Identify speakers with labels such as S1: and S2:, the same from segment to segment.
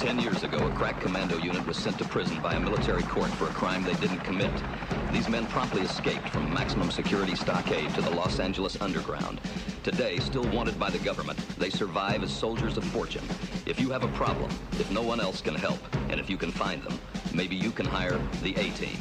S1: 10 years ago, a crack commando unit was sent to prison by a military court for a crime they didn't commit. These men promptly escaped from maximum security stockade to the Los Angeles underground. Today, still wanted by the government, they survive as soldiers of fortune. If you have a problem, if no one else can help, and if you can find them, maybe you can hire the A-Team.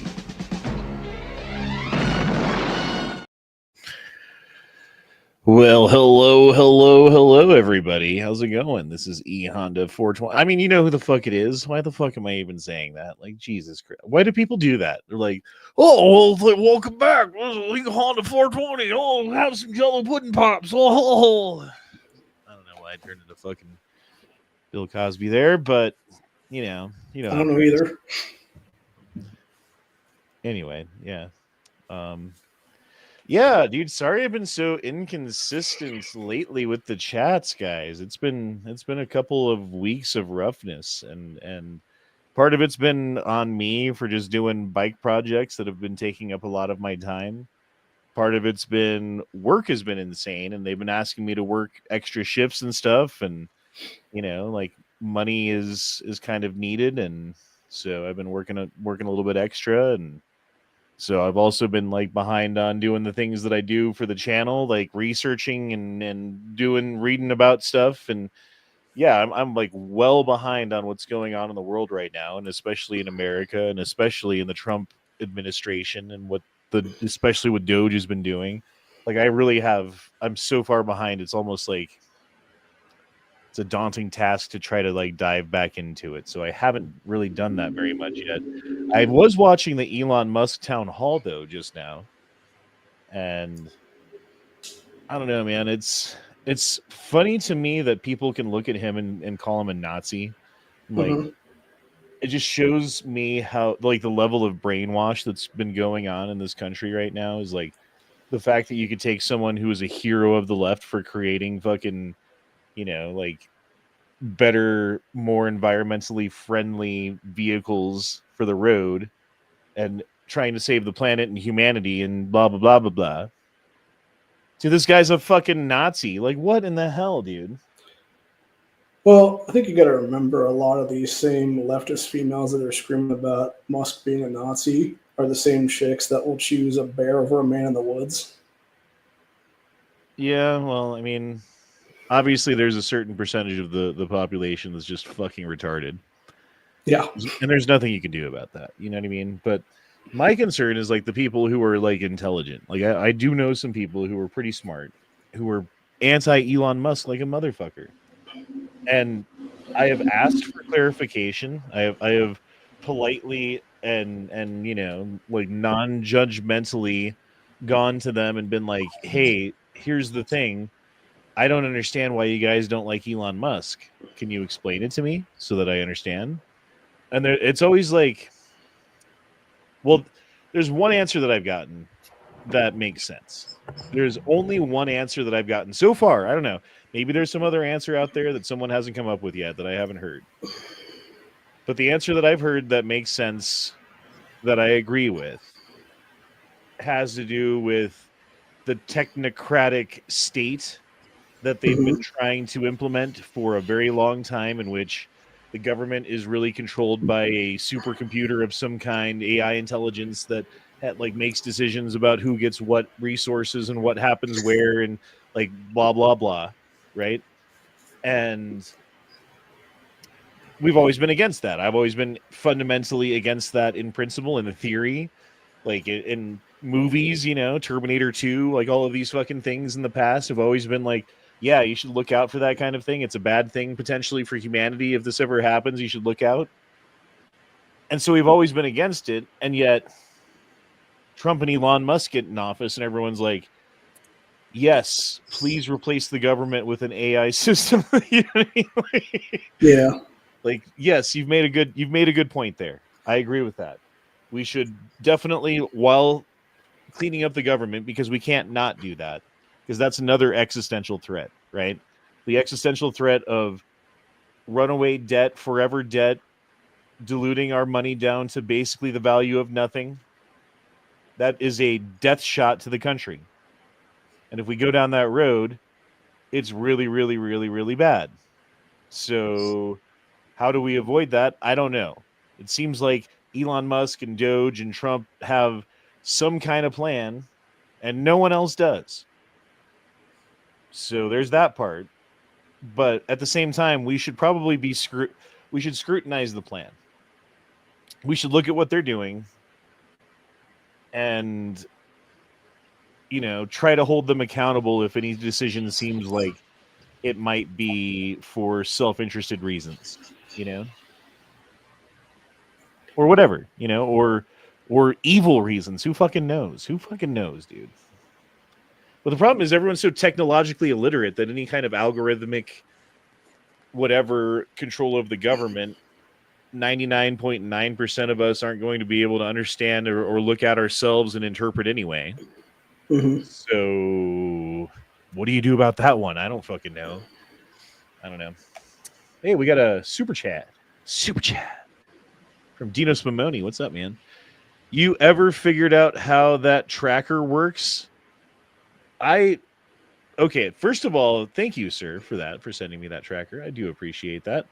S2: Well, hello, everybody. How's it going? This is E Honda 420. I mean, you know who the fuck it is. Why the fuck am I even saying that? Like, Jesus Christ. Why do people do that? They're like, oh, well, welcome back. E Honda 420. Oh, have some Jello pudding pops. Oh. I don't know why I turned into fucking Bill Cosby there, but, you know.
S3: I don't know either.
S2: Anyway, yeah. Yeah, dude, sorry I've been so inconsistent lately with the chats, guys. It's been a couple of weeks of roughness, and part of it's been on me for just doing bike projects that have been taking up a lot of my time. Part of it's been work has been insane, and they've been asking me to work extra shifts and stuff, and like money is kind of needed, and so I've been working a little bit extra, and so I've also been like behind on doing the things that I do for the channel, like researching and reading about stuff. And yeah, I'm like well behind on what's going on in the world right now, and especially in America, and especially in the Trump administration, and especially what Doge has been doing. Like I'm so far behind. It's almost like it's a daunting task to try to like dive back into it. So I haven't really done that very much yet. I was watching the Elon Musk town hall though just now, and I don't know, man. It's funny to me that people can look at him and call him a Nazi. Like it just shows me how like the level of brainwash that's been going on in this country right now is like the fact that you could take someone who is a hero of the left for creating fucking like better, more environmentally friendly vehicles for the road and trying to save the planet and humanity and blah, blah, blah, blah, blah. So this guy's a fucking Nazi. Like, what in the hell, dude?
S3: Well, I think you got to remember a lot of these same leftist females that are screaming about Musk being a Nazi are the same chicks that will choose a bear over a man in the woods.
S2: Yeah, well, I mean, obviously there's a certain percentage of the population that's just fucking retarded.
S3: Yeah.
S2: And there's nothing you can do about that. You know what I mean? But my concern is like the people who are like intelligent. Like I do know some people who are pretty smart, who are anti-Elon Musk like a motherfucker. And I have asked for clarification. I have politely and like non-judgmentally gone to them and been like, hey, here's the thing. I don't understand why you guys don't like Elon Musk. Can you explain it to me so that I understand? And it's always like, well, there's one answer that I've gotten that makes sense. There's only one answer that I've gotten so far. I don't know. Maybe there's some other answer out there that someone hasn't come up with yet that I haven't heard. But the answer that I've heard that makes sense, that I agree with, has to do with the technocratic state that they've been trying to implement for a very long time, in which the government is really controlled by a supercomputer of some kind, AI intelligence that like makes decisions about who gets what resources and what happens where and like blah, blah, blah. Right. And we've always been against that. I've always been fundamentally against that in principle, in the theory, like in movies, Terminator 2, like all of these fucking things in the past have always been like, yeah, you should look out for that kind of thing. It's a bad thing potentially for humanity. If this ever happens, you should look out. And so we've always been against it. And yet Trump and Elon Musk get in office and everyone's like, yes, please replace the government with an AI system. You know what I mean?
S3: Yeah.
S2: Like, yes, you've made a good point there. I agree with that. We should definitely, while cleaning up the government, because we can't not do that, because that's another existential threat, right? The existential threat of runaway debt, forever debt, diluting our money down to basically the value of nothing. That is a death shot to the country. And if we go down that road, it's really, really, really, really bad. So How do we avoid that? I don't know. It seems like Elon Musk and Doge and Trump have some kind of plan, and no one else does. So there's that part. But at the same time, we should probably we should scrutinize the plan. We should look at what they're doing and try to hold them accountable if any decision seems like it might be for self-interested reasons, or whatever, or evil reasons. Who fucking knows? Dude? But the problem is everyone's so technologically illiterate that any kind of algorithmic whatever control of the government, 99.9% of us aren't going to be able to understand or look at ourselves and interpret anyway.
S3: Mm-hmm.
S2: So what do you do about that one? I don't fucking know. I don't know. Hey, we got a super chat from Dino Spumoni. What's up, man? You ever figured out how that tracker works? Okay, first of all, thank you, sir, for sending me that tracker. I do appreciate that.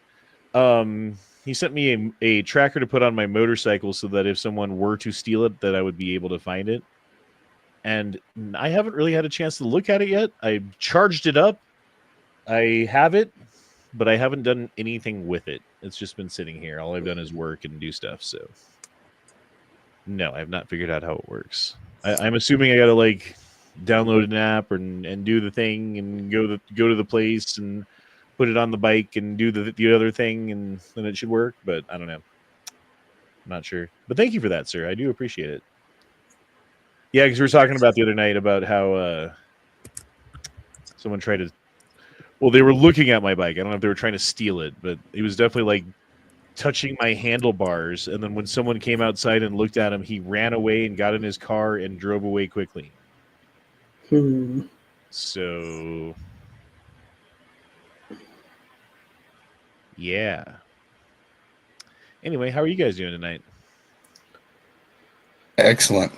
S2: He sent me a tracker to put on my motorcycle so that if someone were to steal it, that I would be able to find it. And I haven't really had a chance to look at it yet. I charged it up. I have it, but I haven't done anything with it. It's just been sitting here. All I've done is work and do stuff. So no, I have not figured out how it works. I'm assuming I got to download an app and do the thing and go to the place and put it on the bike and do the other thing, and then it should work. But I don't know. I'm not sure. But thank you for that, sir. I do appreciate it. Yeah, because we were talking about the other night about how someone tried to. Well, they were looking at my bike. I don't know if they were trying to steal it, but it was definitely touching my handlebars. And then when someone came outside and looked at him, he ran away and got in his car and drove away quickly. So, yeah. Anyway, how are you guys doing tonight?
S4: Excellent.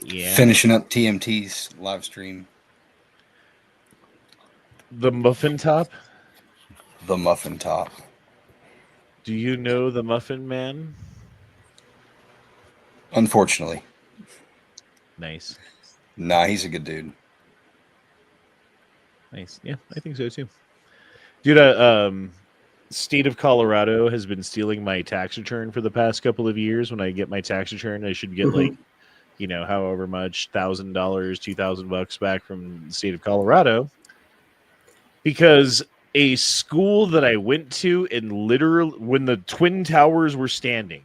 S2: Yeah.
S4: Finishing up TMT's live stream.
S2: The Muffin Top?
S4: The Muffin Top.
S2: Do you know the Muffin Man?
S4: Unfortunately.
S2: Nice.
S4: Nah, he's a good dude.
S2: Nice. Yeah, I think so too. Dude, state of Colorado has been stealing my tax return for the past couple of years. When I get my tax return, I should get however much, $1,000, $2,000 back from the state of Colorado. Because a school that I went to when the Twin Towers were standing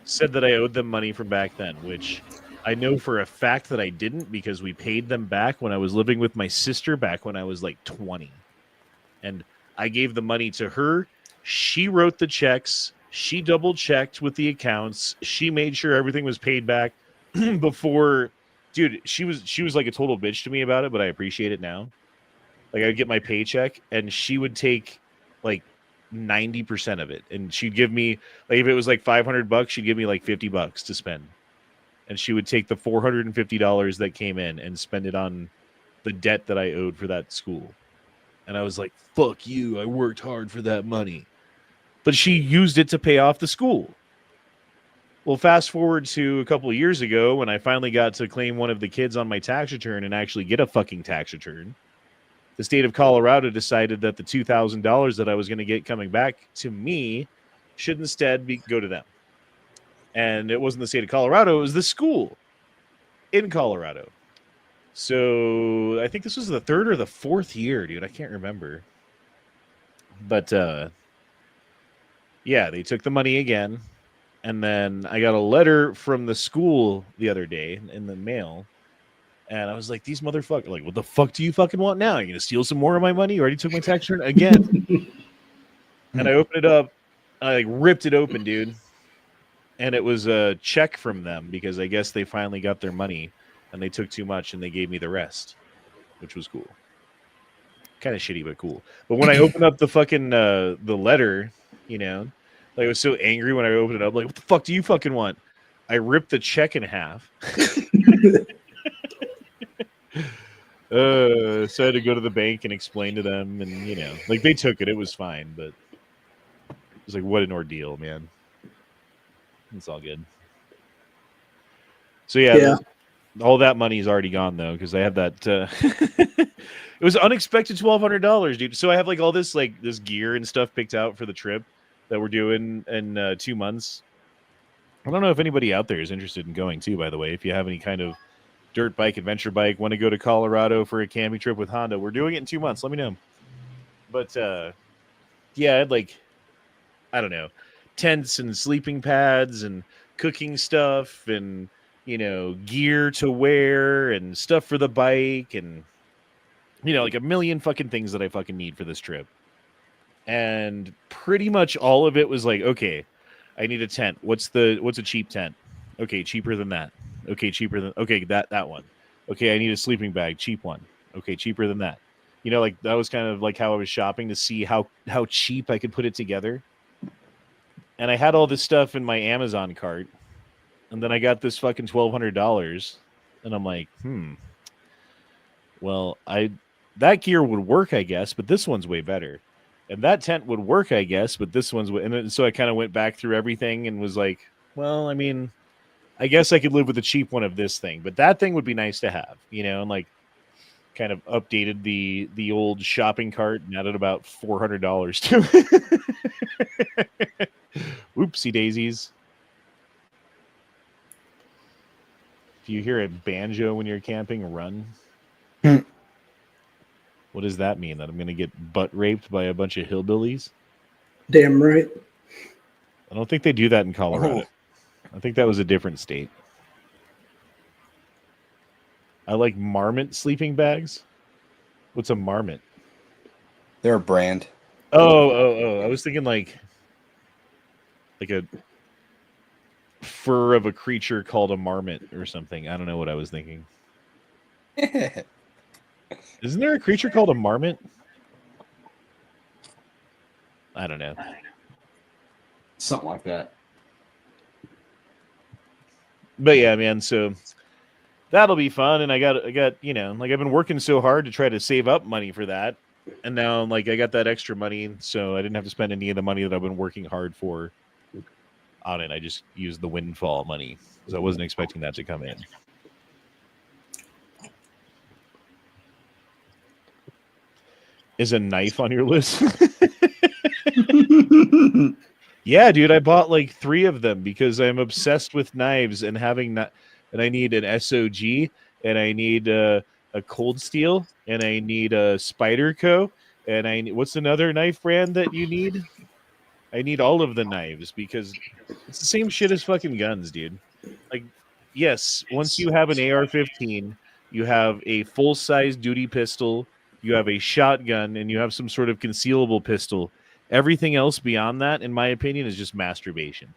S2: said that I owed them money from back then, which I know for a fact that I didn't, because we paid them back when I was living with my sister back when I was 20. And I gave the money to her. She wrote the checks. She double checked with the accounts. She made sure everything was paid back before. Dude, she was like a total bitch to me about it, but I appreciate it now. I'd get my paycheck and she would take 90% of it. And she'd give me, if it was $500, she'd give me $50 to spend. And she would take the $450 that came in and spend it on the debt that I owed for that school. And I was like, fuck you. I worked hard for that money. But she used it to pay off the school. Well, fast forward to a couple of years ago when I finally got to claim one of the kids on my tax return and actually get a fucking tax return. The state of Colorado decided that the $2,000 that I was going to get coming back to me should instead go to them. And it wasn't the state of Colorado, it was the school in Colorado. So I think this was the third or the fourth year, dude. I can't remember. But yeah, they took the money again. And then I got a letter from the school the other day in the mail. And I was like, these motherfuckers, what the fuck do you fucking want now? You're going to steal some more of my money? You already took my tax return again. And I opened it up. I ripped it open, dude. And it was a check from them because I guess they finally got their money and they took too much and they gave me the rest, which was cool. Kind of shitty, but cool. But when I opened up the fucking, the letter, I was so angry when I opened it up. What the fuck do you fucking want? I ripped the check in half. So I had to go to the bank and explain to them, and like they took it. It was fine, but it was like, what an ordeal, man. It's all good. So
S3: Yeah.
S2: all that money is already gone though, because I have that. It was unexpected $1,200, dude. So I have like all this this gear and stuff picked out for the trip that we're doing in 2 months. I don't know if anybody out there is interested in going too. By the way, if you have any kind of dirt bike, adventure bike, want to go to Colorado for a camping trip with Honda, we're doing it in 2 months. Let me know. But yeah, I had I don't know, tents and sleeping pads and cooking stuff and gear to wear and stuff for the bike and like a million fucking things that I fucking need for this trip. And pretty much all of it was like, okay, I need a tent. What's a cheap tent? Okay, cheaper than that. Okay, cheaper than that one. Okay, I need a sleeping bag, cheap one. Okay, cheaper than that. Like that was kind of like how I was shopping to see how cheap I could put it together. And I had all this stuff in my Amazon cart. And then I got this fucking $1,200. And I'm like, well, that gear would work, I guess, but this one's way better. And that tent would work, I guess, but this one's way. And so I kind of went back through everything and was like, well, I mean, I guess I could live with a cheap one of this thing, but that thing would be nice to have, and like kind of updated the old shopping cart and added about $400 to it. Oopsie daisies. If you hear a banjo when you're camping, run. What does that mean? That I'm going to get butt raped by a bunch of hillbillies?
S3: Damn right.
S2: I don't think they do that in Colorado. I think that was a different state. I like Marmot sleeping bags. What's a Marmot?
S4: They're a brand.
S2: Oh. I was thinking like a fur of a creature called a marmot or something. I don't know what I was thinking. Isn't there a creature called a marmot? I don't know.
S4: Something like that.
S2: But yeah, man, so that'll be fun. And I got like I've been working so hard to try to save up money for that. And now I got that extra money, so I didn't have to spend any of the money that I've been working hard for on it. I just used the windfall money because I wasn't expecting that to come in. Is a knife on your list? Yeah, dude, I bought like 3 of them because I'm obsessed with knives and and I need an SOG and I need a Cold Steel and I need a Spyderco and what's another knife brand that you need? I need all of the knives because it's the same shit as fucking guns, dude. Like, yes, once you have an AR-15, you have a full-size duty pistol, you have a shotgun, and you have some sort of concealable pistol. Everything else beyond that, in my opinion, is just masturbation.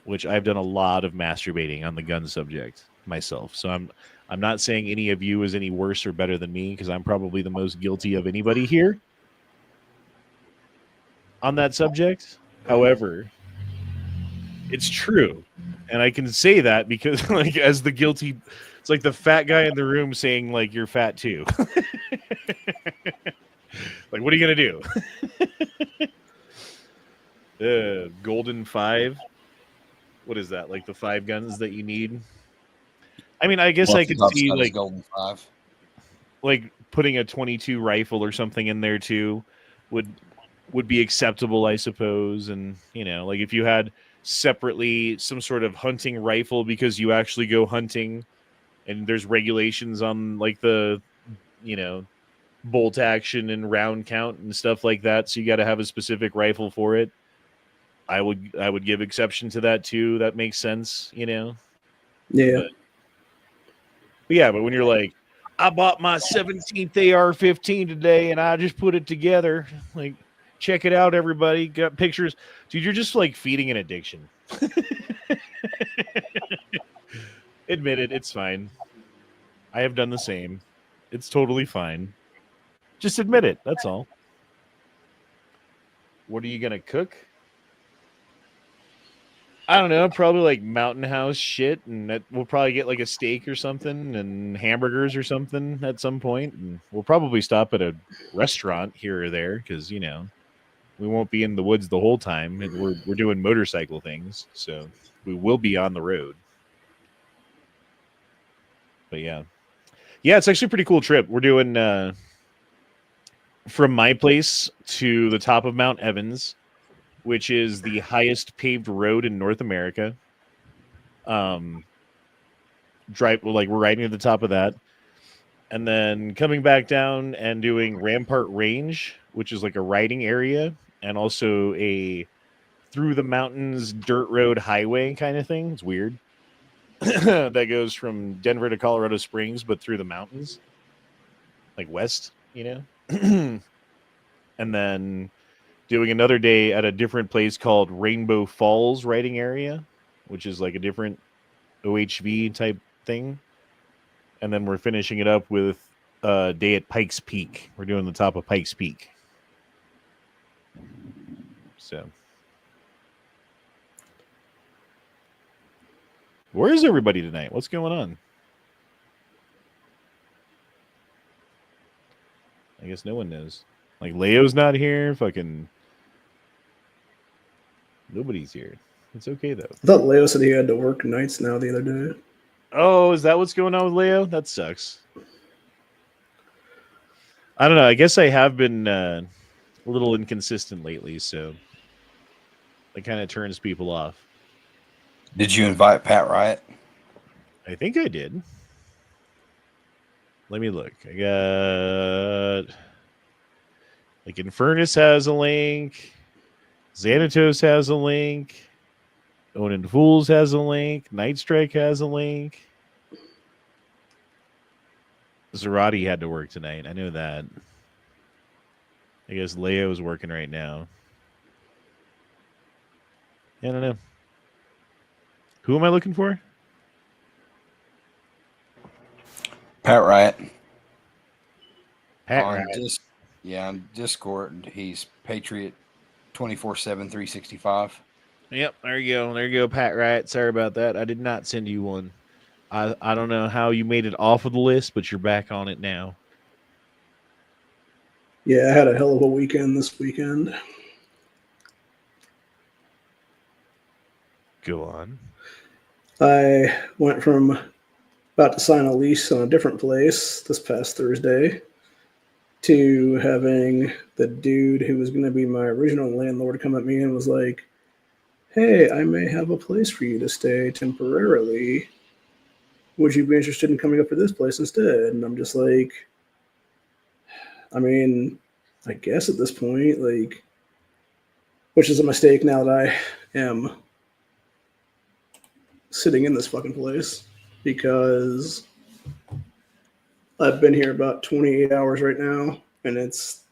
S2: Which I've done a lot of masturbating on the gun subject myself. So I'm not saying any of you is any worse or better than me because I'm probably the most guilty of anybody here on that subject. However, it's true. And I can say that because as the guilty, it's like the fat guy in the room saying you're fat too. What are you going to do? Golden 5. What is that? The 5 guns that you need? I mean, I guess I could see
S4: Golden 5.
S2: Putting a 22 rifle or something in there too would be acceptable, I suppose. And if you had separately some sort of hunting rifle because you actually go hunting and there's regulations on the bolt action and round count and stuff like that, so you got to have a specific rifle for it. I would give exception to that too. That makes sense,
S3: Yeah.
S2: But yeah, but when you're I bought my 17th AR-15 today and I just put it together, check it out, everybody. Got pictures. Dude, you're just feeding an addiction. Admit it, it's fine. I have done the same. It's totally fine. Just admit it, that's all. What are you going to cook? I don't know, probably like Mountain House shit, and that we'll probably get like a steak or something and hamburgers or something at some point, and we'll probably stop at a restaurant here or there because we won't be in the woods the whole time, and we're doing motorcycle things, so we will be on the road. But yeah, it's actually a pretty cool trip. We're doing from my place to the top of Mount Evans, which is the highest paved road in North America. We're riding to the top of that, and then coming back down and doing Rampart Range, which is like a riding area, and also a through the mountains dirt road highway kind of thing. It's weird. That goes from Denver to Colorado Springs, but through the mountains, like west, and then doing another day at a different place called Rainbow Falls riding area, which is like a different OHV type thing. And then we're finishing it up with a day at Pikes Peak. We're doing the top of Pikes Peak. So, where is everybody tonight? What's going on? I guess no one knows. Like, Leo's not here. Fucking nobody's here. It's okay, though.
S3: I thought Leo said he had to work nights now the other day.
S2: Oh, is that what's going on with Leo? That sucks. I don't know. I guess I have been a little inconsistent lately, so it kind of turns people off.
S4: Did you invite Pat Riot?
S2: I think I did. Let me look. I got like Infernus has a link. Xanatos has a link. Onan Fools has a link. Nightstrike has a link. Zarati had to work tonight. I know that. I guess Leo's working right now. I don't know. Who am I looking for?
S4: Pat Riot.
S2: Pat
S4: on
S2: Riot.
S4: on Discord. He's Patriot 24/7 365.
S2: Yep, there you go. There you go, Pat Riot. Sorry about that. I did not send you one. I don't know how you made it off of the list, but you're back on it now.
S3: Yeah, I had a hell of a weekend this weekend.
S2: Go on.
S3: I went from about to sign a lease on a different place this past Thursday to having the dude who was going to be my original landlord come at me and was like, hey, I may have a place for you to stay temporarily. Would you be interested in coming up to this place instead? And I'm just like, I mean, I guess at this point, like, which is a mistake now that I am sitting in this fucking place because I've been here about 28 hours right now, and it's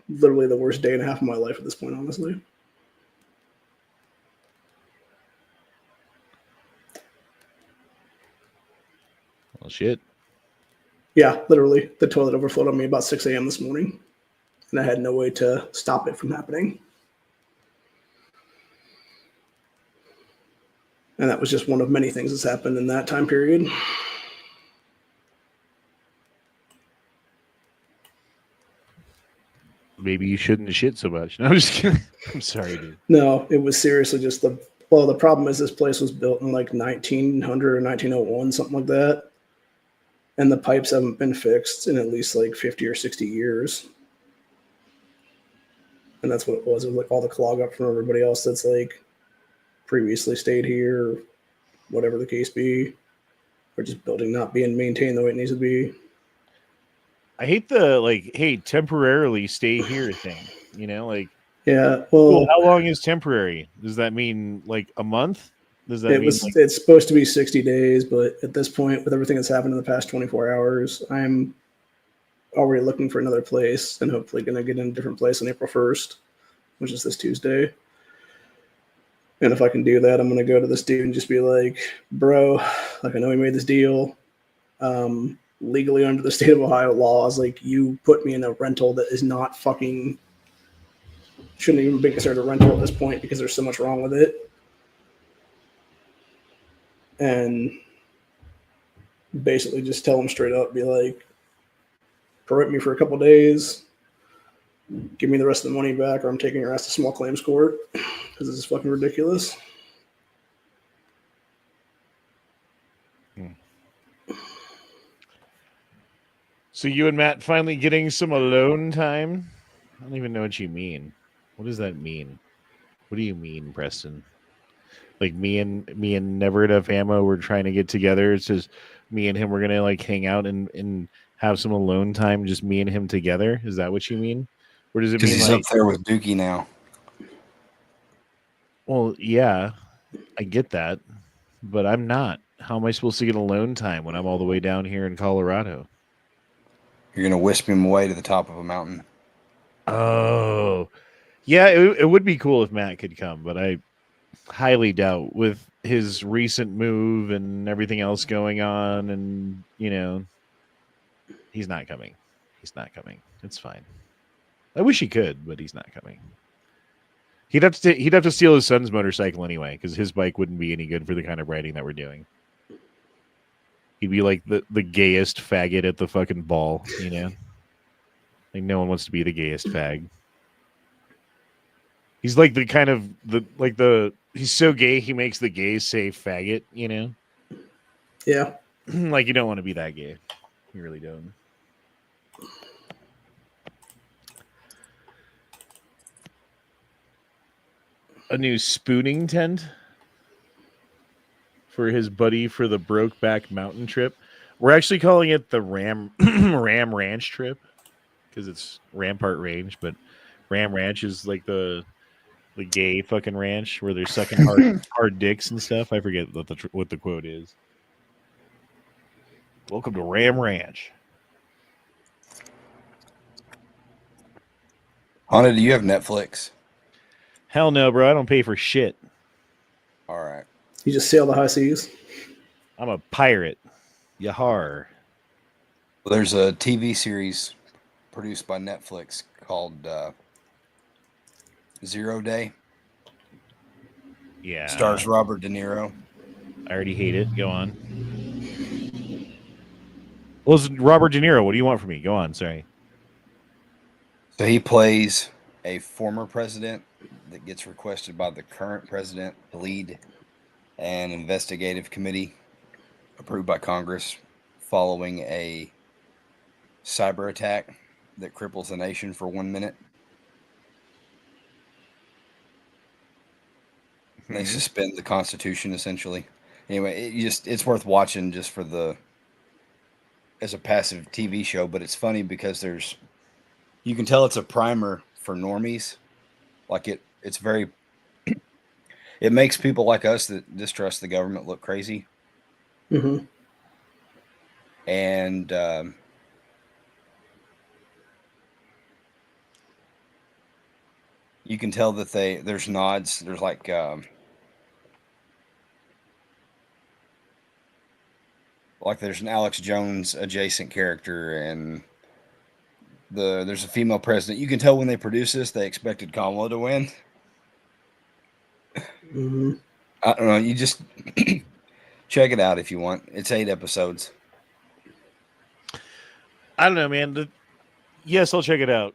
S3: literally the worst day and a half of my life at this point, honestly.
S2: Well, shit.
S3: Yeah, literally. The toilet overflowed on me about 6 a.m. this morning, and I had no way to stop it from happening. And that was just one of many things that's happened in that time period.
S2: Maybe you shouldn't have shit so much. No, I'm just kidding. I'm sorry, dude.
S3: No, it was seriously just the problem is this place was built in like 1900 or 1901, something like that. And the pipes haven't been fixed in at least like 50 or 60 years. And that's what it was. It was like all the clog up from everybody else that's like previously stayed here, or whatever the case be, or just building not being maintained the way it needs to be.
S2: I hate the like, hey, temporarily stay here thing. You know, like,
S3: yeah. Well,
S2: how long is temporary? Does that mean like a month? Does that mean like...
S3: It's supposed to be 60 days, but at this point, with everything that's happened in the past 24 hours, I'm already looking for another place and hopefully going to get in a different place on April 1st, which is this Tuesday. And if I can do that, I'm going to go to this dude and just be like, bro, like, I know we made this deal. Legally under the state of Ohio laws, like, you put me in a rental that is not fucking, shouldn't even be considered a rental at this point because there's so much wrong with it. and basically just tell them straight up, be like, correct me for a couple days, give me the rest of the money back, or I'm taking your ass to small claims court because this is fucking ridiculous.
S2: So you and Matt finally getting some alone time? I don't even know what you mean. What does that mean? What do you mean, Preston? Like me and Never Enough Ammo, we're trying to get together. It's just me and him. We're gonna like hang out and have some alone time. Just me and him together. Is that what you mean? Or does it
S4: Because
S2: mean
S4: he's
S2: like?
S4: up there with Dookie now.
S2: Well, yeah, I get that, but I'm not. How am I supposed to get alone time when I'm all the way down here in Colorado?
S4: You're going to wisp him away to the top of a mountain.
S2: Oh, yeah, it would be cool if Matt could come, but I highly doubt with his recent move and everything else going on, and he's not coming. He's not coming. It's fine. I wish he could, but he's not coming. He'd have to steal his son's motorcycle anyway, because his bike wouldn't be any good for the kind of riding that we're doing. He'd be like the gayest faggot at the fucking ball, Like no one wants to be the gayest fag. He's like the kind of he's so gay he makes the gays say faggot,
S3: Yeah.
S2: Like you don't want to be that gay. You really don't. A new spooning tent for his buddy for the Brokeback Mountain trip. We're actually calling it the Ram Ranch trip because it's Rampart Range, but Ram Ranch is like the gay fucking ranch where they're sucking hard dicks and stuff. I forget what the quote is. Welcome to Ram Ranch.
S4: Honda, do you have Netflix?
S2: Hell no, bro. I don't pay for shit.
S4: All right.
S3: You just sail the high seas.
S2: I'm a pirate. Yahar.
S4: Well, there's a TV series produced by Netflix called 0 Day.
S2: Yeah.
S4: Stars Robert De Niro.
S2: I already hate it. Go on. Well, it's Robert De Niro. What do you want from me? Go on. Sorry.
S4: So he plays a former president that gets requested by the current president to lead an investigative committee approved by Congress following a cyber attack that cripples the nation for 1 minute. Mm-hmm. They suspend the Constitution essentially. Anyway, it's worth watching just for as a passive TV show, but it's funny because you can tell it's a primer for normies. Like it's very, it makes people like us that distrust the government look crazy.
S3: Mm-hmm.
S4: And you can tell that there's nods. There's like there's an Alex Jones adjacent character, and there's a female president. You can tell when they produce this, they expected Kamala to win.
S3: Mm-hmm.
S4: I don't know. You just check it out if you want. It's 8 episodes.
S2: I don't know, man. Yes, I'll check it out.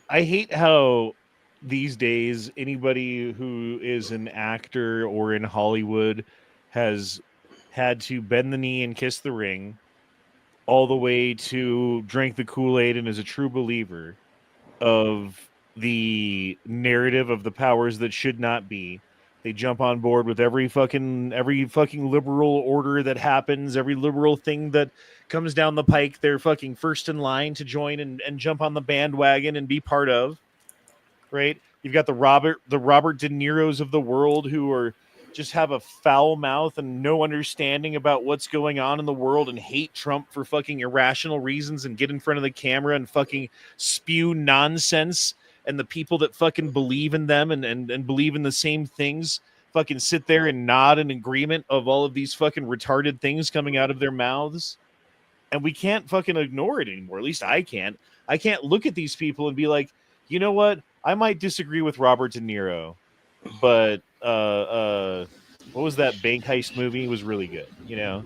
S2: I hate how these days anybody who is an actor or in Hollywood has had to bend the knee and kiss the ring all the way to drink the Kool-Aid and is a true believer of the narrative of the powers that should not be. They jump on board with every fucking liberal order that happens, every liberal thing that comes down the pike. They're fucking first in line to join and jump on the bandwagon and be part of. Right? You've got the Robert De Niros of the world who are just have a foul mouth and no understanding about what's going on in the world and hate Trump for fucking irrational reasons and get in front of the camera and fucking spew nonsense. And the people that fucking believe in them and believe in the same things fucking sit there and nod in agreement of all of these fucking retarded things coming out of their mouths. And we can't fucking ignore it anymore. At least I can't. I can't look at these people and be like, you know what? I might disagree with Robert De Niro, but what was that bank heist movie? It was really good, you know.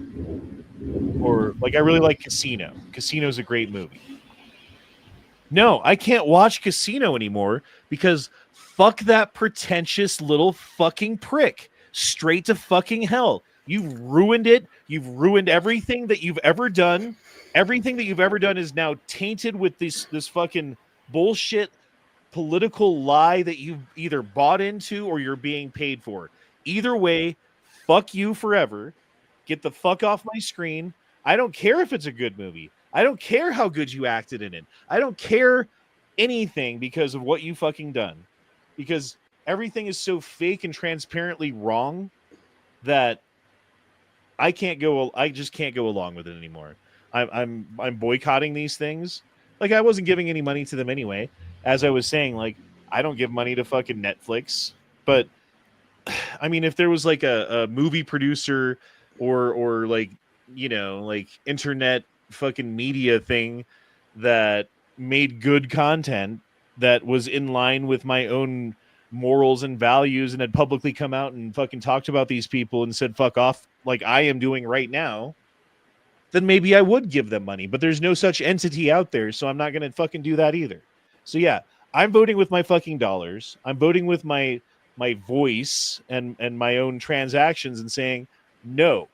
S2: Or like I really like Casino. Casino's a great movie. No, I can't watch Casino anymore because fuck that pretentious little fucking prick. Straight to fucking hell. You've ruined it. You've ruined everything that you've ever done. Everything that you've ever done is now tainted with this fucking bullshit political lie that you've either bought into or you're being paid for. Either way, fuck you forever. Get the fuck off my screen. I don't care if it's a good movie. I don't care how good you acted in it. I don't care anything because of what you fucking done. Because everything is so fake and transparently wrong that I just can't go along with it anymore. I'm boycotting these things. Like I wasn't giving any money to them anyway. As I was saying, like I don't give money to fucking Netflix, but I mean, if there was like a movie producer or like, you know, like internet fucking media thing that made good content that was in line with my own morals and values and had publicly come out and fucking talked about these people and said fuck off like I am doing right now, then maybe I would give them money. But there's no such entity out there, so I'm not going to fucking do that either. So yeah, I'm voting with my fucking dollars. I'm voting with my voice and my own transactions and saying, no,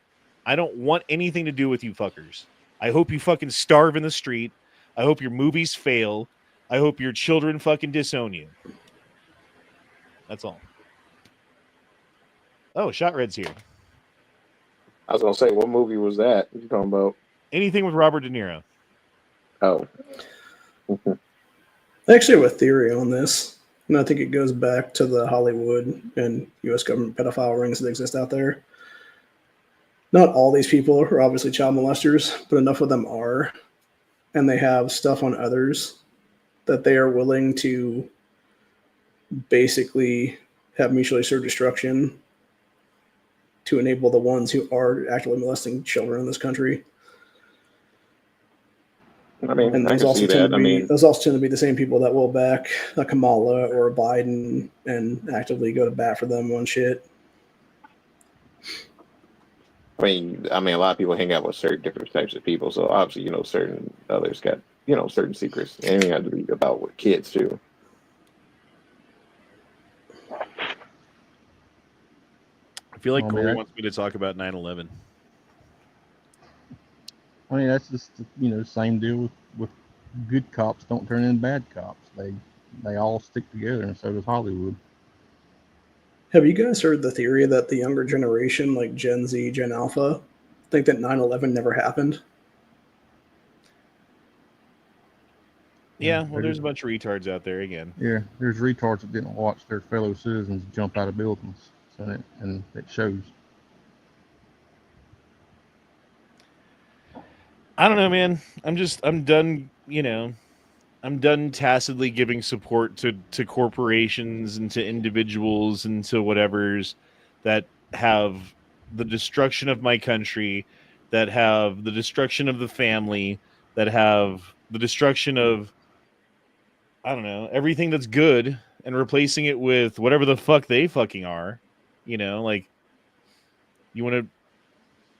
S2: I don't want anything to do with you fuckers. I hope you fucking starve in the street. I hope your movies fail. I hope your children fucking disown you. That's all. Oh, Shot Red's here.
S5: I was gonna say, what movie was that? What you talking about?
S2: Anything with Robert De Niro.
S5: Oh.
S3: I actually have a theory on this, and I think it goes back to the Hollywood and U.S. government pedophile rings that exist out there. Not all these people are obviously child molesters, but enough of them are, and they have stuff on others that they are willing to basically have mutually assured destruction to enable the ones who are actively molesting children in this country.
S5: I mean,
S3: And
S5: I
S3: those
S5: can
S3: also
S5: see
S3: tend
S5: that.
S3: to be those also tend to be the same people that will back a Kamala or a Biden and actively go to bat for them on shit.
S5: I mean, a lot of people hang out with certain different types of people, so obviously, you know, certain others got, you know, certain secrets. And you have to be about with kids too.
S2: I feel like Corey wants me to talk about 9/11.
S6: I mean, that's just, you know, same deal with good cops don't turn in bad cops. They all stick together, and so does Hollywood.
S3: Have you guys heard the theory that the younger generation, like Gen Z, Gen Alpha, think that 9/11 never happened?
S2: Yeah, well, there's a bunch of retards out there again.
S6: Yeah, there's retards that didn't watch their fellow citizens jump out of buildings, and it shows.
S2: I don't know, man. I'm done, you know, I'm done tacitly giving support to corporations and to individuals and to whatevers that have the destruction of my country, that have the destruction of the family, that have the destruction of, I don't know, everything that's good and replacing it with whatever the fuck they fucking are. You know, like you want to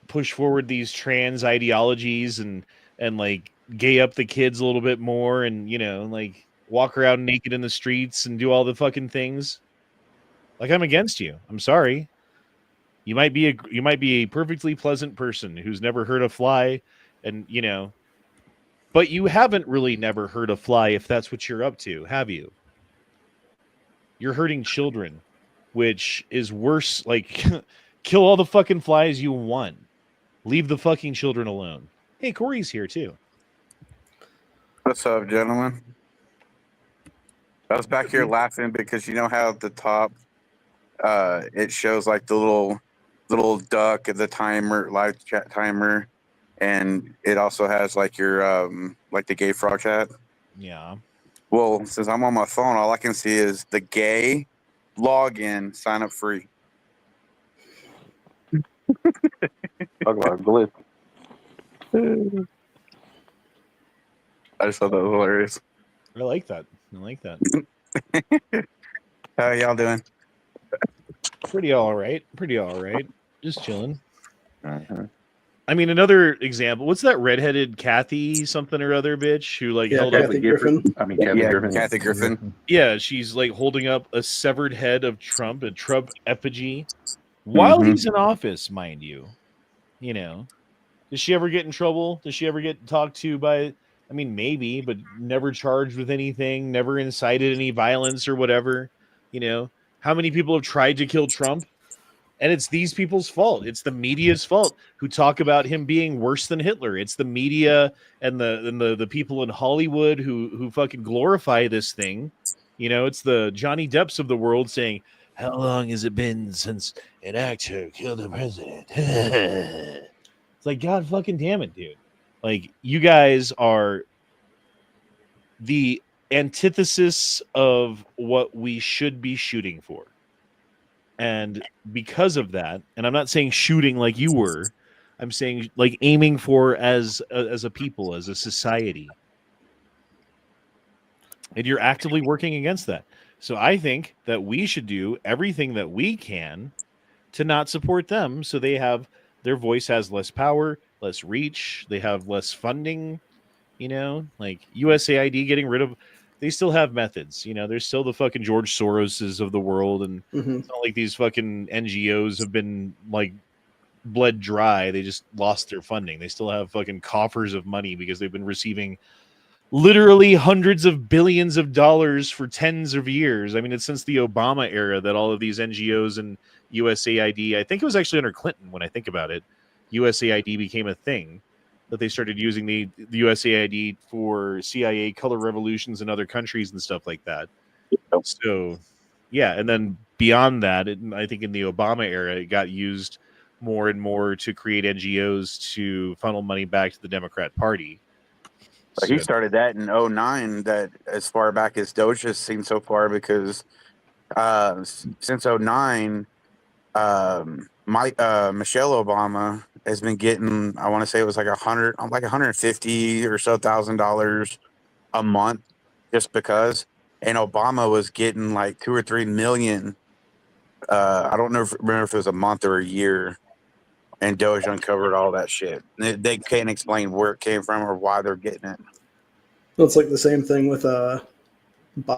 S2: push forward these trans ideologies and like gay up the kids a little bit more and, you know, like walk around naked in the streets and do all the fucking things. Like, I'm against you. I'm sorry. You might be a perfectly pleasant person who's never hurt a fly and, you know, but you haven't really never hurt a fly if that's what you're up to, have you? You're hurting children, which is worse. Like, kill all the fucking flies you want. Leave the fucking children alone. Hey, Corey's here too.
S7: What's up, gentlemen? I was back here laughing because you know how at the top it shows like the little duck at the timer, live chat timer, and it also has like your like the gay frog chat.
S2: Yeah.
S7: Well, since I'm on my phone, all I can see is the gay login, sign up free.
S5: Talk about glitch.
S7: I just thought that was hilarious.
S2: I like that. I like that.
S7: How y'all doing?
S2: Pretty all right. Pretty all right. Just chilling.
S5: Uh-huh.
S2: I mean, another example. What's that redheaded Kathy something or other bitch who like
S3: Yeah,
S2: held up?
S3: Kathy Griffin.
S7: Kathy Griffin.
S2: Yeah, she's like holding up a severed head of Trump, a Trump effigy, while
S7: Mhm.
S2: he's in office, mind you. You know, does she ever get in trouble? Does she ever get talked to by? I mean, maybe, but never charged with anything, never incited any violence or whatever. You know, how many people have tried to kill Trump? And it's these people's fault. It's the media's fault who talk about him being worse than Hitler. It's the media and the people in Hollywood who fucking glorify this thing. You know, it's the Johnny Depps of the world saying, "How long has it been since an actor killed a president?" It's like, God fucking damn it, dude. Like, you guys are the antithesis of what we should be shooting for. And because of that, and I'm not saying shooting like you were, I'm saying like aiming for as a people, as a society. And you're actively working against that. So I think that we should do everything that we can to not support them, so their voice has less power, less reach, they have less funding. You know, like USAID getting rid of, they still have methods. You know, there's still the fucking George Soroses of the world, and
S3: Hmm.
S2: it's not like these fucking NGOs have been like bled dry. They just lost their funding. They still have fucking coffers of money because they've been receiving literally hundreds of billions of dollars for tens of years. I mean, it's since the Obama era that all of these NGOs and USAID, I think it was actually under Clinton when I think about it, USAID became a thing, that they started using the USAID for CIA color revolutions in other countries and stuff like that. So, yeah, and then beyond that, I think in the Obama era, it got used more and more to create NGOs to funnel money back to the Democrat Party.
S7: He started that in 09, that as far back as Doge has seen so far, because since 09, Michelle Obama has been getting, I want to say it was like 150 or so $1,000 a month, just because. And Obama was getting like 2 or 3 million. I don't remember if it was a month or a year. And Doge uncovered all that shit. They can't explain where it came from or why they're getting it.
S3: Well, it's like the same thing with Biden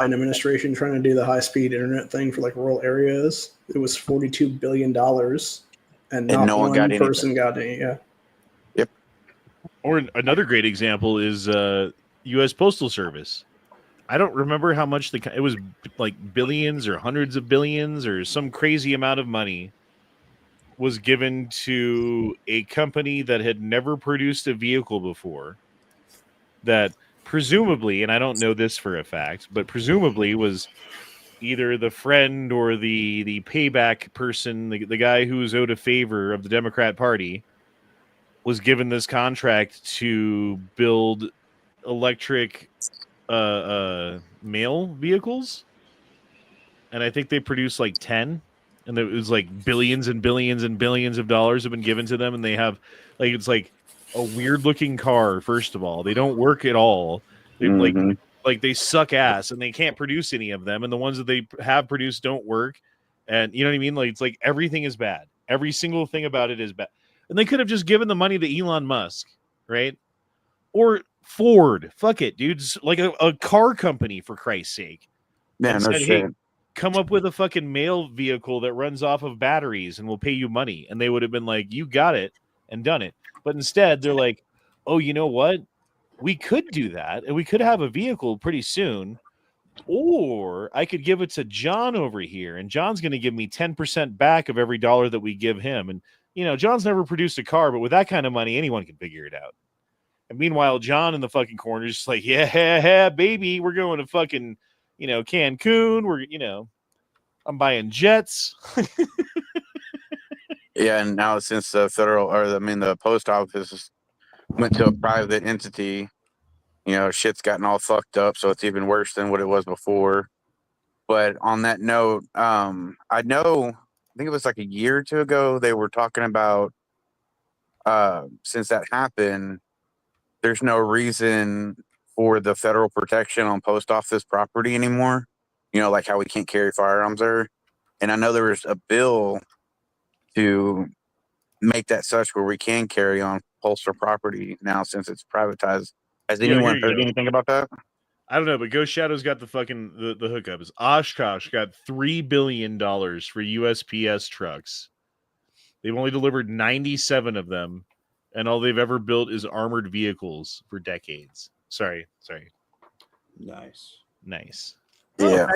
S3: administration trying to do the high-speed internet thing for like rural areas. It was $42 billion, and not
S7: no one got
S3: person got any. Yeah.
S7: Yep.
S2: Or another great example is U.S. Postal Service. I don't remember how much it was, like billions or hundreds of billions or some crazy amount of money was given to a company that had never produced a vehicle before, that presumably, and I don't know this for a fact, but presumably was either the friend or the payback person, the guy who was owed a favor of the Democrat Party, was given this contract to build electric mail vehicles, and I think they produced like 10, and it was like billions and billions and billions of dollars have been given to them, and they have like, it's like a weird looking car. First of all, they don't work at all. They like they suck ass, and they can't produce any of them, and the ones that they have produced don't work. And you know what I mean? Like, it's like everything is bad. Every single thing about it is bad. And they could have just given the money to Elon Musk, right? Or Ford. Fuck it, dudes. Like a car company, for Christ's sake.
S7: Yeah,
S2: And
S7: no
S2: said,
S7: shit.
S2: hey, come up with a fucking mail vehicle that runs off of batteries and we'll pay you money. And they would have been like, you got it, and done it. But instead, they're like, oh, you know what? We could do that, and we could have a vehicle pretty soon. Or I could give it to John over here, and John's going to give me 10% back of every dollar that we give him. And, you know, John's never produced a car, but with that kind of money, anyone can figure it out. And meanwhile, John in the fucking corner is just like, yeah, baby, we're going to fucking, you know, Cancun. We're, you know, I'm buying jets.
S7: Yeah, and now since the post office went to a private entity, you know, shit's gotten all fucked up, so it's even worse than what it was before. But on that note, I think it was like a year or two ago, they were talking about since that happened, there's no reason for the federal protection on post office property anymore. You know, like how we can't carry firearms there. And I know there was a bill to make that such where we can carry on postal property now since it's privatized. Has
S2: Yo,
S7: anyone
S2: here you
S7: heard
S2: go.
S7: anything about that?
S2: I don't know, but Ghost Shadow's got the fucking the hookups. Oshkosh got $3 billion for USPS trucks. They've only delivered 97 of them, and all they've ever built is armored vehicles for decades. Sorry.
S8: Nice.
S7: Yeah.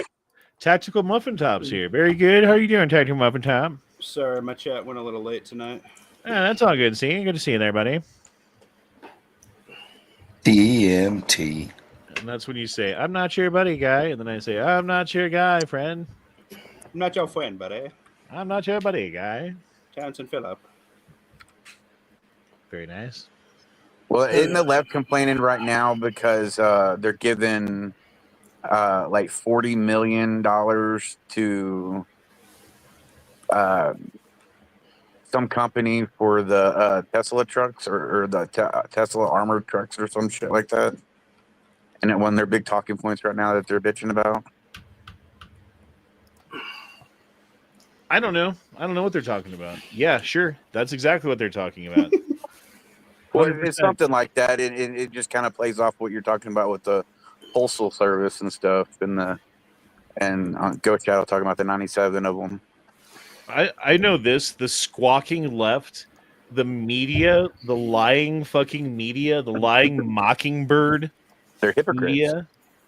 S2: Tactical Muffin Top's here. Very good. How are you doing, Tactical Muffin Top?
S8: Sorry, my chat went a little late tonight.
S2: That's all good. See, good to see you there, buddy.
S4: DMT.
S2: And that's when you say, "I'm not your buddy, guy," and then I say, "I'm not your guy, friend.
S8: I'm not your friend, buddy.
S2: I'm not your buddy, guy."
S8: Townsend Phillip.
S2: Very nice.
S7: Well, isn't the left complaining right now because they're giving like $40 million to some company for the Tesla trucks or the Tesla armored trucks or some shit like that? And it one of their big talking points right now that they're bitching about.
S2: I don't know what they're talking about. Yeah, sure. That's exactly what they're talking about.
S7: Well,
S2: 100%.
S7: it's something like that. It just kind of plays off what you're talking about with the postal service and stuff, and Ghost Shadow talking about the 97 of them.
S2: I know this. The squawking left, the media, the lying fucking media, the lying mockingbird
S7: They're hypocrites.
S2: media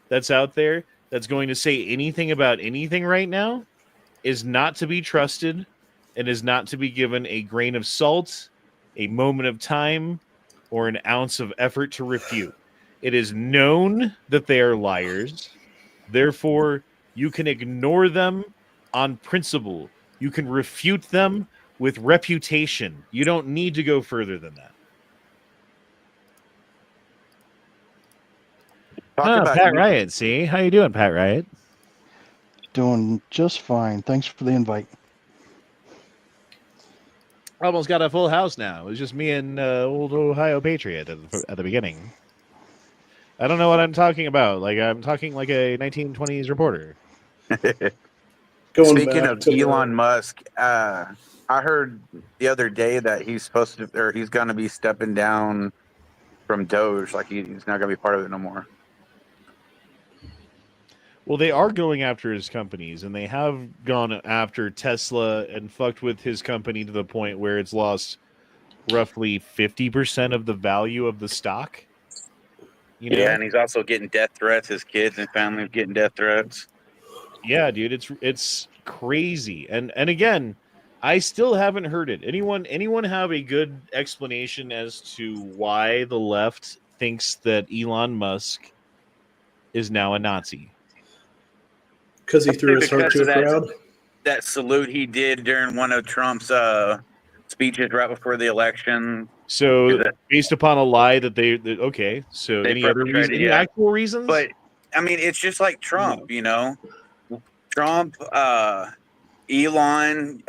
S2: that's out there that's going to say anything about anything right now is not to be trusted and is not to be given a grain of salt, a moment of time, or an ounce of effort to refute. It is known that they are liars. Therefore, you can ignore them on principle. You can refute them with reputation. You don't need to go further than that. Pat Riot, see? How you doing, Pat Riot?
S9: Doing just fine. Thanks for the invite.
S2: Almost got a full house now. It was just me and old Ohio Patriot at the beginning. I don't know what I'm talking about. Like, I'm talking like a 1920s reporter.
S7: Speaking of Elon Musk, I heard the other day that he's going to be stepping down from Doge. Like he's not going to be part of it no more.
S2: Well, they are going after his companies, and they have gone after Tesla and fucked with his company to the point where it's lost roughly 50% of the value of the stock. You know?
S7: Yeah, and he's also getting death threats. His kids and family are getting death threats.
S2: Yeah, dude, it's crazy. And again, I still haven't heard it. Anyone have a good explanation as to why the left thinks that Elon Musk is now a Nazi?
S3: Because he threw his heart to a crowd.
S7: That salute he did during one of Trump's speeches right before the election.
S2: So based upon a lie that okay. So
S7: They
S2: any other reason, any actual reasons?
S7: But I mean, it's just like Trump, you know. Trump, Elon,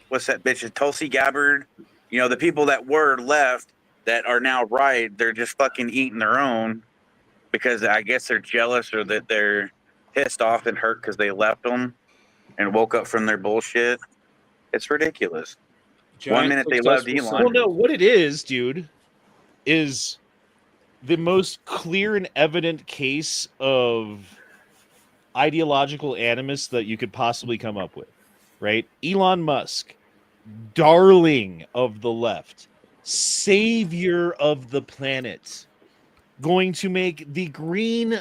S7: what's that bitch? Tulsi Gabbard. You know, the people that were left that are now right, they're just fucking eating their own because I guess they're jealous or that they're pissed off and hurt because they left them and woke up from their bullshit. It's ridiculous. One minute they loved Elon.
S2: Well, no, what it is, dude, is the most clear and evident case of ideological animus that you could possibly come up with, right? Elon Musk, darling of the left, savior of the planet, going to make the green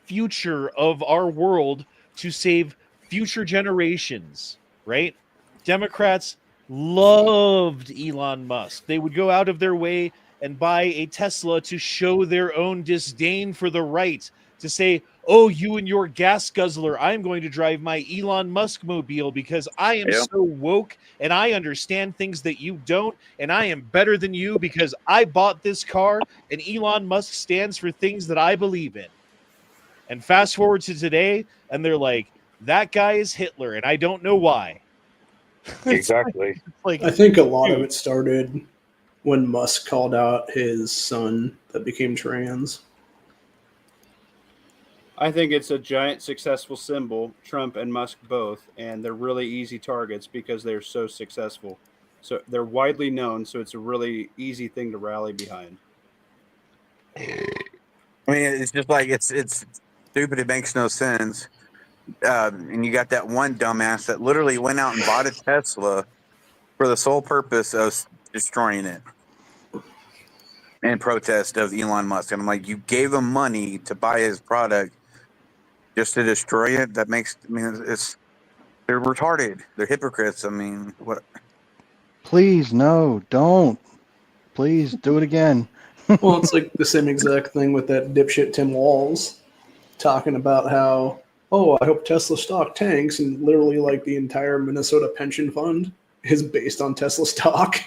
S2: future of our world to save future generations, right? Democrats loved Elon Musk. They would go out of their way and buy a Tesla to show their own disdain for the right, to say, oh, you and your gas guzzler, I'm going to drive my Elon Musk mobile because I am so woke and I understand things that you don't, and I am better than you because I bought this car and Elon Musk stands for things that I believe in. And fast forward to today, and they're like, that guy is Hitler, and I don't know why.
S7: Exactly.
S3: I think a lot of it started when Musk called out his son that became trans.
S8: I think it's a giant successful symbol, Trump and Musk both, and they're really easy targets because they're so successful. So they're widely known, so it's a really easy thing to rally behind.
S7: I mean, it's just like it's stupid. It makes no sense. And you got that one dumbass that literally went out and bought a Tesla for the sole purpose of destroying it in protest of Elon Musk. And I'm like, you gave him money to buy his product just to destroy it? That makes, I mean, they're retarded. They're hypocrites. I mean, what?
S9: Please, no, don't. Please do it again.
S3: Well, it's like the same exact thing with that dipshit Tim Walz talking about how, oh, I hope Tesla stock tanks, and literally like the entire Minnesota pension fund is based on Tesla stock.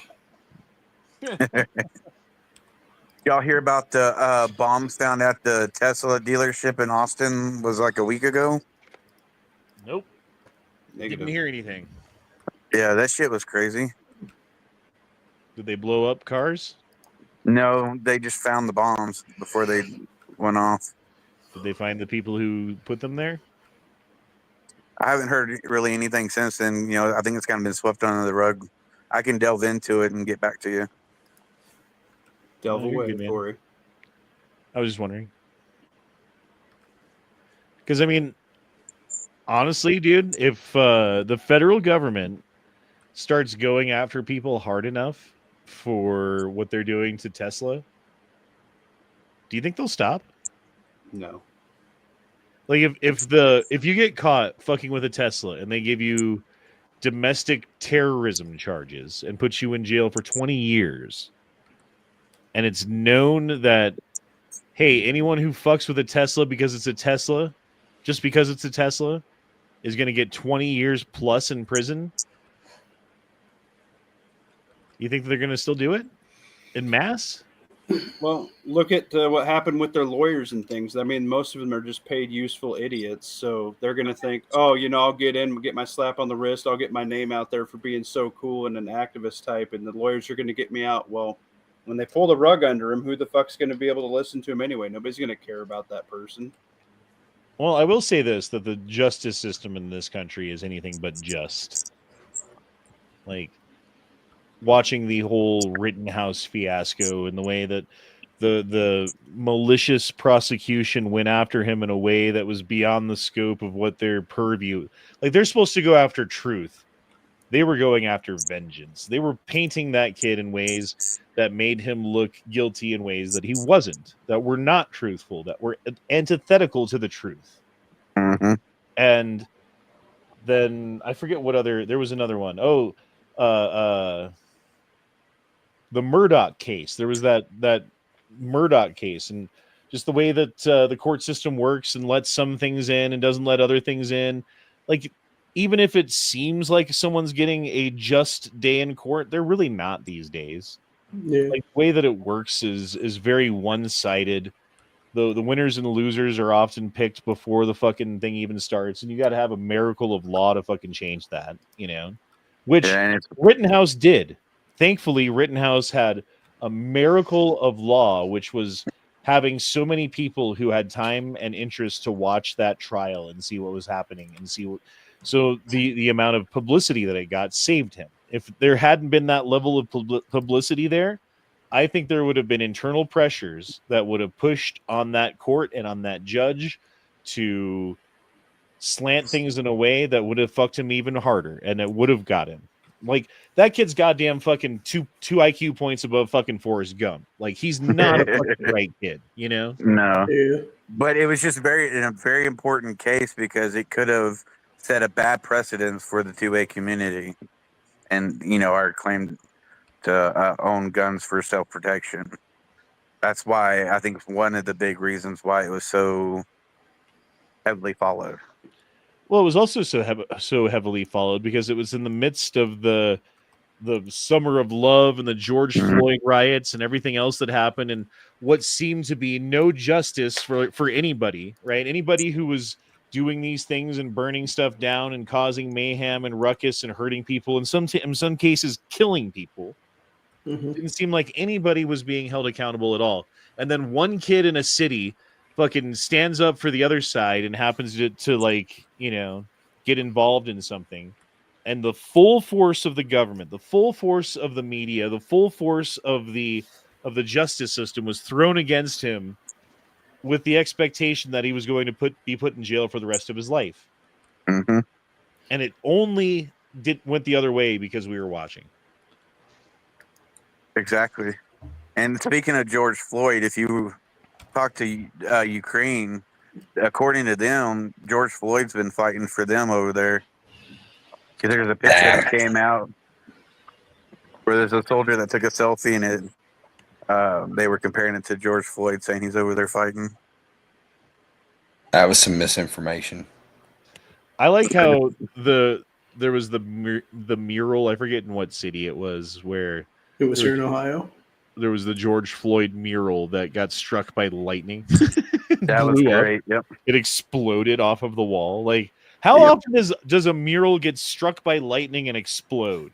S7: Y'all hear about the bombs found at the Tesla dealership in Austin was like a week ago?
S2: Nope.
S8: Negative.
S2: Didn't hear anything.
S7: Yeah, that shit was crazy.
S2: Did they blow up cars?
S7: No, they just found the bombs before they went off.
S2: Did they find the people who put them there?
S7: I haven't heard really anything since then. You know, I think it's kind of been swept under the rug. I can delve into it and get back to you.
S8: Delve
S2: No, you're
S8: away,
S2: good, man.
S8: Corey.
S2: I was just wondering. Because, I mean, honestly, dude, if the federal government starts going after people hard enough for what they're doing to Tesla, do you think they'll stop?
S8: No.
S2: Like if you get caught fucking with a Tesla and they give you domestic terrorism charges and put you in jail for 20 years, and it's known that, hey, anyone who fucks with a Tesla because it's a Tesla, just because it's a Tesla, is going to get 20 years plus in prison, you think they're going to still do it in mass?
S8: Well, look at what happened with their lawyers and things. I mean, most of them are just paid useful idiots. So they're going to think, oh, you know, I'll get in, get my slap on the wrist. I'll get my name out there for being so cool and an activist type. And the lawyers are going to get me out. Well, when they pull the rug under him, who the fuck's going to be able to listen to him anyway? Nobody's going to care about that person.
S2: Well, I will say this, that the justice system in this country is anything but just. Like, watching the whole Rittenhouse fiasco and the way that the malicious prosecution went after him in a way that was beyond the scope of what their purview. Like, they're supposed to go after truth. They were going after vengeance. They were painting that kid in ways that made him look guilty in ways that he wasn't, that were not truthful, that were antithetical to the truth.
S7: Mm-hmm.
S2: And then I forget what other, there was another one. Oh, the Murdoch case. There was that Murdoch case, and just the way that the court system works and lets some things in and doesn't let other things in. Like, even if it seems like someone's getting a just day in court, they're really not these days.
S3: Yeah.
S2: Like, the way that it works is very one-sided. The winners and the losers are often picked before the fucking thing even starts, and you got to have a miracle of law to fucking change that, you know? Which Rittenhouse did. Thankfully, Rittenhouse had a miracle of law, which was having so many people who had time and interest to watch that trial and see what was happening and see what. So the amount of publicity that it got saved him. If there hadn't been that level of publicity there, I think there would have been internal pressures that would have pushed on that court and on that judge to slant things in a way that would have fucked him even harder, and it would have got him. Like, that kid's goddamn fucking two IQ points above fucking Forrest Gump. Like, he's not a fucking right kid, you know?
S7: No.
S3: Yeah.
S7: But it was just a very important case because it could have set a bad precedence for the 2A community and, you know, our claim to own guns for self-protection. That's why I think one of the big reasons why it was so heavily followed.
S2: Well, it was also so heavily followed because it was in the midst of the summer of love and the George Floyd riots and everything else that happened, and what seemed to be no justice for anybody, right? Anybody who was doing these things and burning stuff down and causing mayhem and ruckus and hurting people, in some cases killing people.
S3: Mm-hmm.
S2: Didn't seem like anybody was being held accountable at all. And then one kid in a city fucking stands up for the other side and happens to like, you know, get involved in something, and the full force of the government, the full force of the media, the full force of the justice system was thrown against him with the expectation that he was going to be put in jail for the rest of his life.
S7: Mm-hmm.
S2: And it only went the other way because we were watching.
S7: Exactly. And speaking of George Floyd, if you talk to Ukraine, according to them, George Floyd's been fighting for them over there. Because there's a picture that came out where there's a soldier that took a selfie, and they were comparing it to George Floyd, saying he's over there fighting.
S4: That was some misinformation.
S2: I like how there was the mural. I forget in what city it was, where
S3: It was here in Ohio.
S2: There was the George Floyd mural that got struck by lightning.
S7: That was great. Yep.
S2: It exploded off of the wall. Like, how often does a mural get struck by lightning and explode?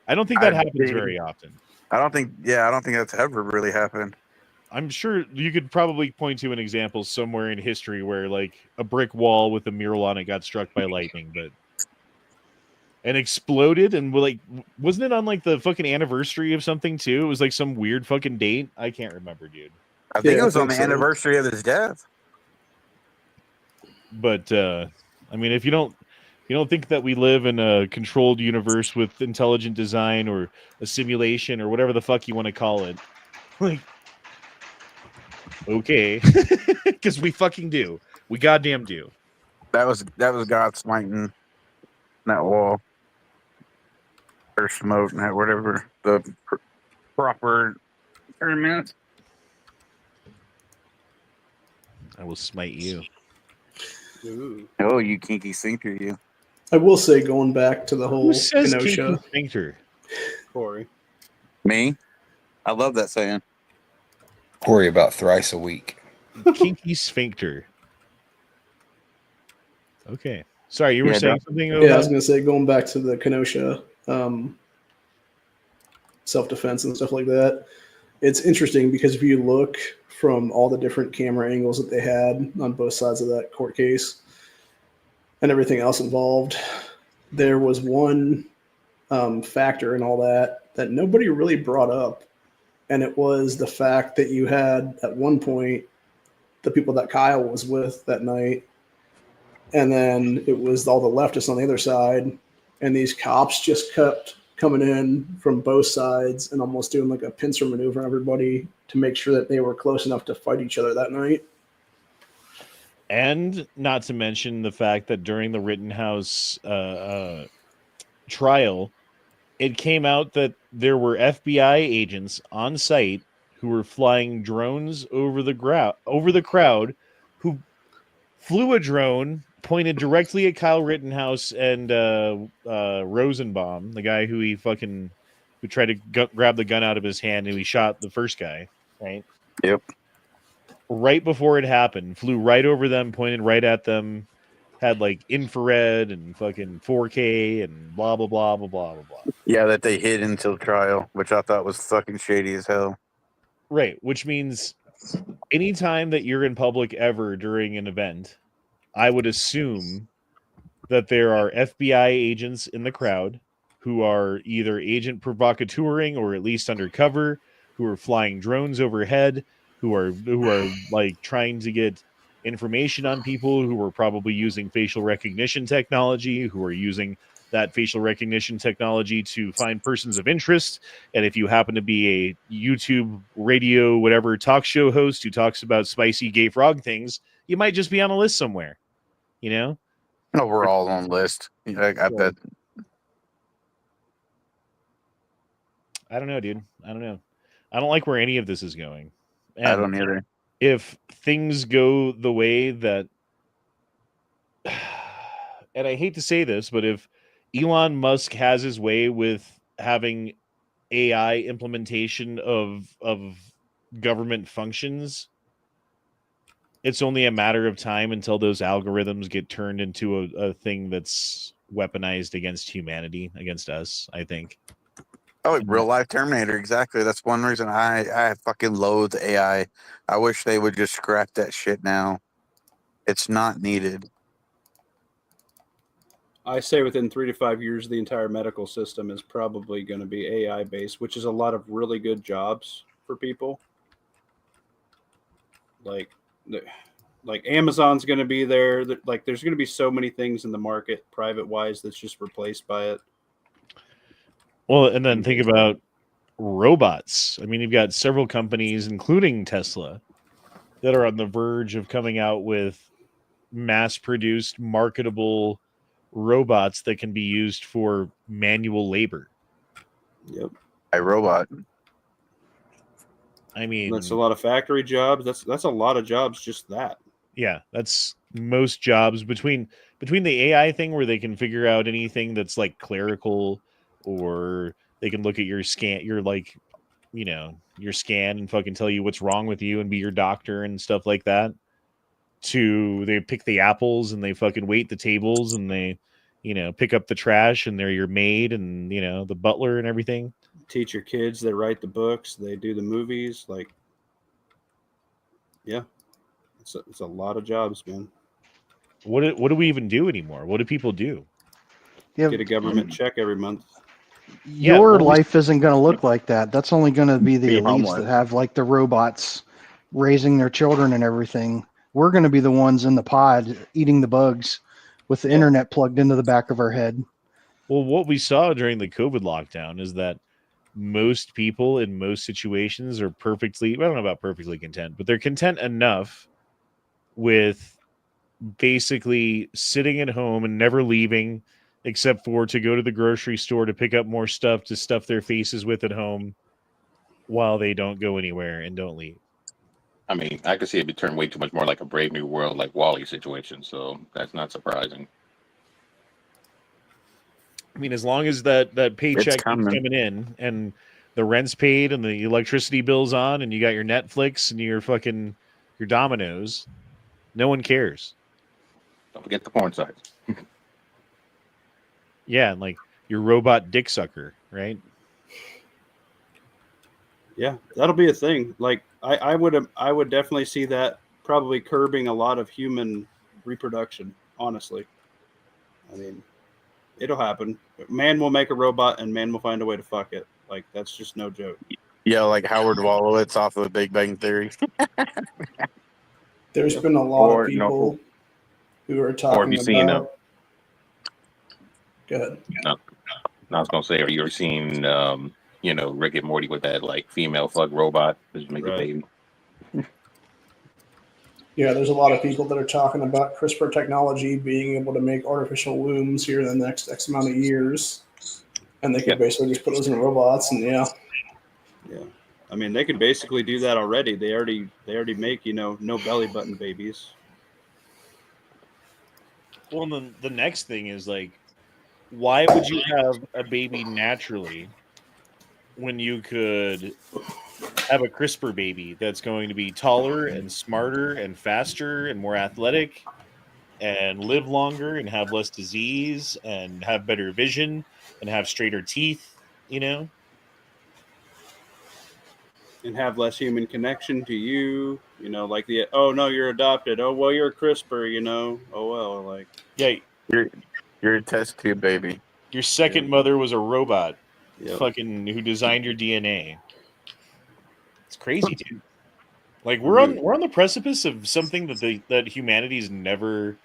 S2: I don't think that happens very often.
S7: I don't think that's ever really happened.
S2: I'm sure you could probably point to an example somewhere in history where like a brick wall with a mural on it got struck by lightning, and exploded, and like, wasn't it on like the fucking anniversary of something too? It was like some weird fucking date. I can't remember, dude.
S7: I think it was on the anniversary of his death.
S2: But I mean, if you don't think that we live in a controlled universe with intelligent design or a simulation or whatever the fuck you want to call it, like, okay, because we fucking do. We goddamn do.
S7: That was God smiting that wall. Or smoke, that whatever the proper term.
S2: I will smite you.
S8: Ooh.
S7: Oh, you kinky sinker, you.
S3: I will say, going back to the whole
S2: Who says
S3: Kenosha,
S2: kinky sphincter?
S8: Corey.
S7: Me? I love that saying.
S4: Corey about thrice a week.
S2: Kinky sphincter. Okay. Sorry, you were saying something?
S3: Yeah, I was going to say, going back to the Kenosha self-defense and stuff like that, it's interesting because if you look from all the different camera angles that they had on both sides of that court case and everything else involved, there was one factor in all that nobody really brought up, and it was the fact that you had at one point the people that Kyle was with that night, and then it was all the leftists on the other side, and these cops just kept coming in from both sides and almost doing like a pincer maneuver on everybody to make sure that they were close enough to fight each other that night.
S2: And not to mention the fact that during the Rittenhouse trial, it came out that there were FBI agents on site who were flying drones over the crowd, who flew a drone pointed directly at Kyle Rittenhouse and Rosenbaum, the guy who tried to grab the gun out of his hand and he shot the first guy, right?
S7: Yep.
S2: Right before it happened, flew right over them, pointed right at them, had like infrared and fucking 4K and blah, blah, blah, blah, blah, blah, blah.
S7: Yeah, that they hid until trial, which I thought was fucking shady as hell.
S2: Right, which means anytime that you're in public ever during an event, I would assume that there are FBI agents in the crowd who are either agent provocateuring or at least undercover, who are flying drones overhead, who are like trying to get information on people, who are probably using facial recognition technology, who are using that facial recognition technology to find persons of interest. And if you happen to be a YouTube, radio, whatever talk show host who talks about spicy gay frog things, you might just be on a list somewhere, you know?
S7: No, we're all on list. I bet.
S2: I don't know, dude. I don't know. I don't like where any of this is going. And
S7: I don't either.
S2: If things go the way that, and I hate to say this, but if Elon Musk has his way with having AI implementation of government functions, it's only a matter of time until those algorithms get turned into a thing that's weaponized against humanity, against us, I think.
S7: Oh, real life Terminator, exactly. That's one reason I fucking loathe AI. I wish they would just scrap that shit now. It's not needed.
S8: I say within 3 to 5 years, the entire medical system is probably going to be AI based, which is a lot of really good jobs for people. Like, like Amazon's going to be there. Like, there's going to be so many things in the market, private wise, that's just replaced by it.
S2: Well, and then think about robots. I mean, you've got several companies, including Tesla, that are on the verge of coming out with mass-produced, marketable robots that can be used for manual labor.
S8: Yep.
S7: iRobot.
S2: I mean,
S8: That's a lot of factory jobs. That's a lot of jobs. Just that.
S2: yeah, that's most jobs between the AI thing where they can figure out anything that's like clerical, or they can look at your scan, your scan and fucking tell you what's wrong with you and be your doctor and stuff like that. To they pick the apples and they fucking wait the tables and they, pick up the trash and they're your maid and, the butler and everything.
S8: Teach your kids. They write the books. They do the movies. Like, yeah, it's a lot of jobs, man.
S2: What do we even do anymore? What do people do?
S9: Yeah,
S8: Get a government check every month.
S9: your life isn't going to look like that. That's only going to be the
S5: Be
S9: elites
S5: homeless.
S9: that have like the robots raising their children and everything. We're going to be the ones in the pod eating the bugs with the internet plugged into the back of our head.
S2: Well, what we saw during the COVID lockdown is that most people in most situations are perfectly, I don't know about perfectly content, but they're content enough with basically sitting at home and never leaving except for to go to the grocery store to pick up more stuff to stuff their faces with at home while they don't go anywhere and don't leave.
S5: I mean, I could see it be turned way too much more like a Brave New World, like Wall-E situation. So that's not surprising.
S2: I mean, as long as that paycheck keeps
S7: coming.
S2: coming in and the rent's paid and the electricity bill's on and you got your Netflix and your Domino's, no one cares.
S5: Don't forget the porn sites.
S2: Yeah, and like your robot dick sucker, right?
S8: Yeah, that'll be a thing. Like I would definitely see that probably curbing a lot of human reproduction. Honestly, I mean, it'll happen. Man will make a robot, and man will find a way to fuck it. Like, that's just no joke.
S7: Yeah, like Howard Wolowitz off of the Big Bang Theory.
S3: There's been a lot of people who are talking
S5: Or have you seen
S3: about. Go ahead.
S5: No, I was gonna say, are you ever seen Rick and Morty with that like female fuck robot that make a baby?
S3: Yeah, there's a lot of people that are talking about CRISPR technology being able to make artificial wombs here in the next X amount of years, and they could basically just put those in robots, and yeah.
S8: I mean, they could basically do that already. They already make no belly button babies.
S2: Well, and then the next thing is like, why would you have a baby naturally when you could have a CRISPR baby that's going to be taller and smarter and faster and more athletic and live longer and have less disease and have better vision and have straighter teeth,
S8: And have less human connection to you, like oh no, you're adopted. Oh well, you're a CRISPR, oh well, like
S7: You're a test tube baby.
S2: Your second mother was a robot, fucking who designed your DNA. It's crazy, dude. Like we're on the precipice of something that humanity's never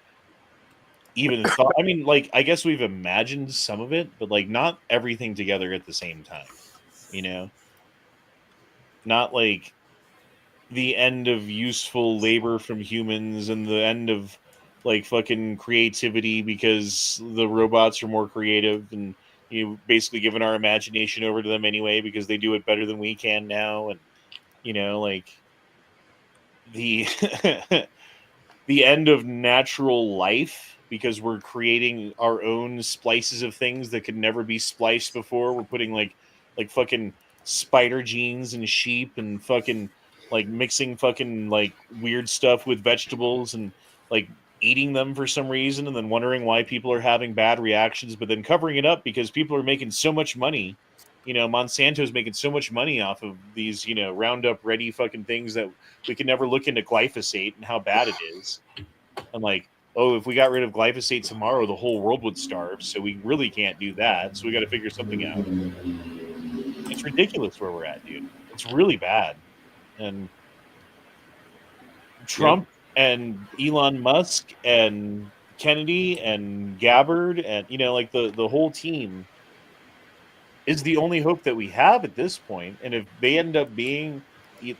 S2: even thought. I mean, like I guess we've imagined some of it, but like not everything together at the same time. Not like the end of useful labor from humans and the end of like fucking creativity because the robots are more creative and basically giving our imagination over to them anyway because they do it better than we can now. And like the the end of natural life because we're creating our own splices of things that could never be spliced before. We're putting like fucking spider genes and sheep and fucking like mixing fucking like weird stuff with vegetables and like eating them for some reason and then wondering why people are having bad reactions, but then covering it up because people are making so much money Monsanto's making so much money off of these, Roundup ready fucking things that we can never look into glyphosate and how bad it is. And like, oh, if we got rid of glyphosate tomorrow, the whole world would starve. So we really can't do that. So we got to figure something out. It's ridiculous where we're at, dude. It's really bad. And Trump and Elon Musk and Kennedy and Gabbard and, like the whole team is the only hope that we have at this point. And if they end up being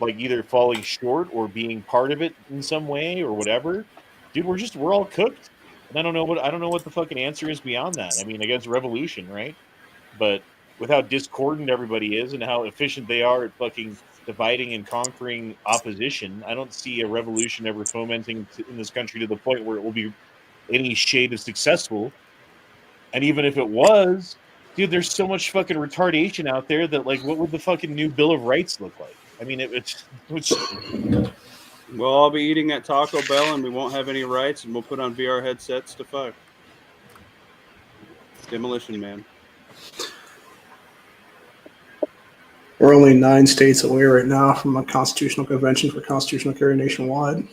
S2: like either falling short or being part of it in some way or whatever, dude, we're all cooked. And I don't know what the fucking answer is beyond that. I mean, I guess revolution, right? But with how discordant everybody is and how efficient they are at fucking dividing and conquering opposition, I don't see a revolution ever fomenting in this country to the point where it will be any shade of successful. And even if it was, dude, there's so much fucking retardation out there that, like, what would the fucking new Bill of Rights look like? I mean,
S8: we'll all be eating at Taco Bell and we won't have any rights, and we'll put on VR headsets to fuck. Demolition Man.
S3: We're only 9 states away right now from a constitutional convention for constitutional carry nationwide.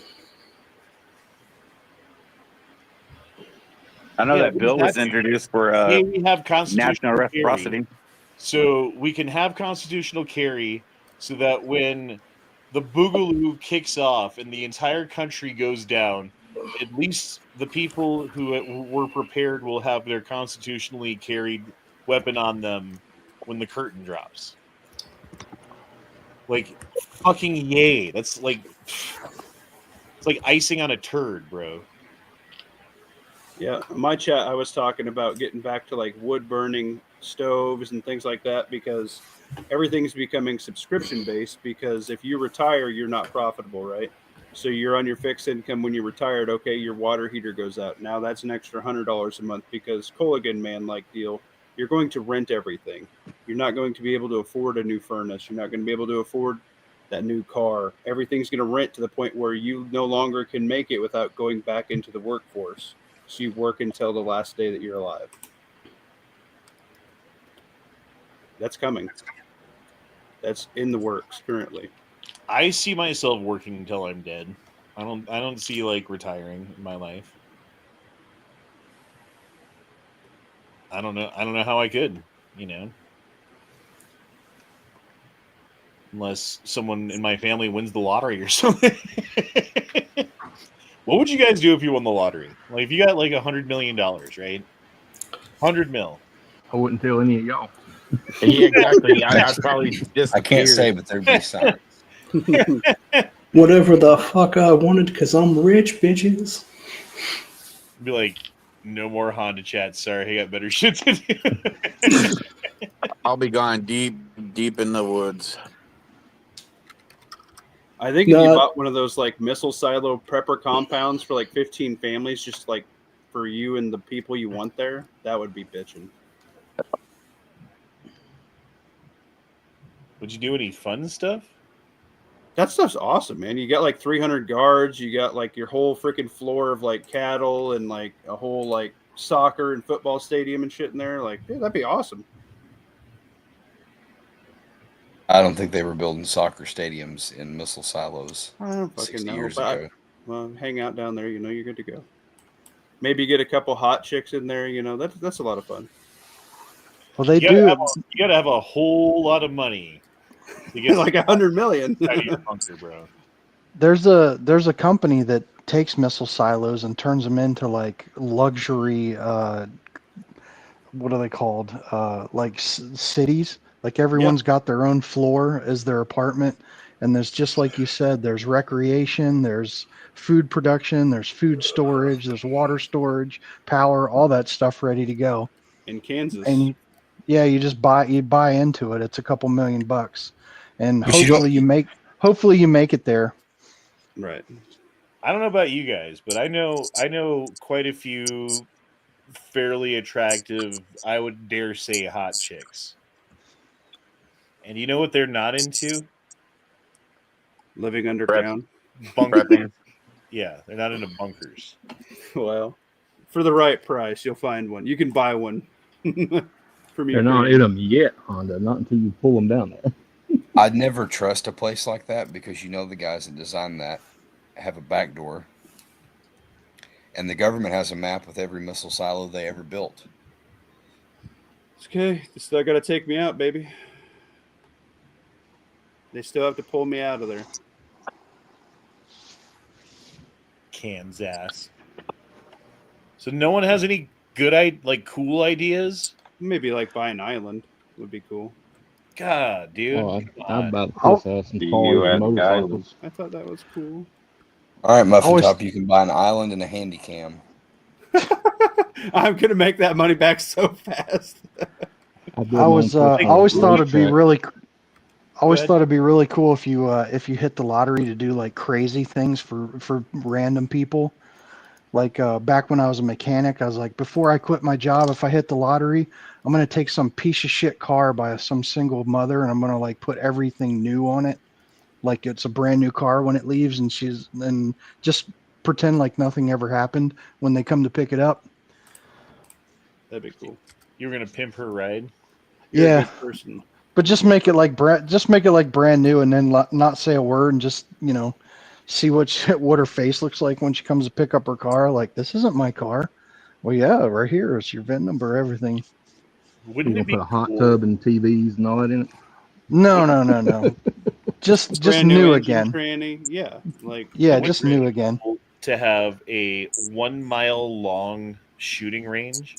S7: I know that bill was introduced for
S2: we have
S7: national reciprocity.
S2: So we can have constitutional carry so that when the boogaloo kicks off and the entire country goes down, at least the people who were prepared will have their constitutionally carried weapon on them when the curtain drops. Like, fucking yay. That's like, it's like icing on a turd, bro.
S8: Yeah, in my chat, I was talking about getting back to like wood burning stoves and things like that, because everything's becoming subscription based, because if you retire, you're not profitable, right? So you're on your fixed income when you're retired. Okay, your water heater goes out. Now that's an extra $100 a month, because Colligan man like deal, you're going to rent everything. You're not going to be able to afford a new furnace. You're not going to be able to afford that new car. Everything's going to rent to the point where you no longer can make it without going back into the workforce. So you work until the last day that you're alive. That's coming. That's in the works currently.
S2: I see myself working until I'm dead. I don't see like retiring in my life. I don't know how I could, unless someone in my family wins the lottery or something. What would you guys do if you won the lottery? Like, if you got like $100 million, right? 100 mil.
S6: I wouldn't tell any of y'all.
S10: Yeah, exactly. I'd probably disappear.
S4: I can't say, but there'd be signs.
S3: Whatever the fuck I wanted, because I'm rich, bitches.
S2: Be like, no more Honda chat. Sorry, I got better shit to do.
S10: I'll be gone deep in the woods.
S8: I think if you bought one of those like missile silo prepper compounds for like 15 families, just like for you and the people you want there, that would be bitching.
S2: Would you do any fun stuff?
S8: That stuff's awesome, man. You got like 300 guards. You got like your whole freaking floor of like cattle and like a whole like soccer and football stadium and shit in there. Like, dude, that'd be awesome.
S4: I don't think they were building soccer stadiums in missile silos
S8: I don't
S4: 60
S8: fucking know,
S4: years
S8: but
S4: ago.
S8: Well, hang out down there. You're good to go. Maybe get a couple hot chicks in there. That's a lot of fun.
S9: Well, they
S2: You gotta have a whole lot of money to get
S8: like $100 million.
S2: out of your bunker, bro.
S9: There's a company that takes missile silos and turns them into like luxury. What are they called? Like cities. Like everyone's got their own floor as their apartment, and there's, just like you said, there's recreation, there's food production, there's food storage, there's water storage, power, all that stuff ready to go.
S8: In Kansas.
S9: And you just buy into it. It's a couple $1,000,000, and hopefully you make it there.
S8: Right.
S2: I don't know about you guys, but I know quite a few fairly attractive, I would dare say, hot chicks. And you know what they're not into?
S8: Living underground.
S2: Bunkers. Yeah, they're not into bunkers.
S8: Well, for the right price, you'll find one. You can buy one. from
S6: They're not
S8: Ukraine.
S6: in them yet, Honda. Not until you pull them down there.
S4: I'd never trust a place like that because the guys that designed that have a back door, and the government has a map with every missile silo they ever built.
S8: It's okay. They still got to take me out, baby. They still have to pull me out of there.
S2: Kansas. So no one has any good, cool ideas?
S8: Maybe like buy an island would be cool.
S2: God, dude.
S6: Oh, I'm about to
S9: Oh.
S6: piss ass and
S5: The
S6: cars
S5: US
S6: and motorcycles.
S8: I thought that was cool.
S4: All right, Muffin
S9: Always-
S4: Top, you can buy an island and a handy cam.
S8: I'm gonna make that money back so fast.
S9: I always thought it'd be really. Thought it'd be really cool if you hit the lottery to do like crazy things for random people. Like back when I was a mechanic, I was like, before I quit my job, if I hit the lottery, I'm gonna take some piece of shit car by some single mother, and I'm gonna like put everything new on it, like it's a brand new car when it leaves, and just pretend like nothing ever happened when they come to pick it up.
S8: That'd be cool.
S2: You were gonna pimp her ride?
S8: You're
S9: Yeah.
S8: a good person.
S9: But just make it like brand new, and then not say a word, and just see what her face looks like when she comes to pick up her car. Like, this isn't my car. Well, yeah, right here. It's your VIN number, everything.
S2: Wouldn't
S6: You
S2: it
S6: gonna
S2: be
S6: put a hot
S2: cool?
S6: tub and TVs and all that in it?
S9: No. just
S8: Brand
S9: new
S8: engine
S9: again.
S8: tranny. Yeah, like
S9: Yeah,
S2: Wouldn't
S9: just
S2: it be
S9: new again.
S2: cool to have a 1 mile long shooting range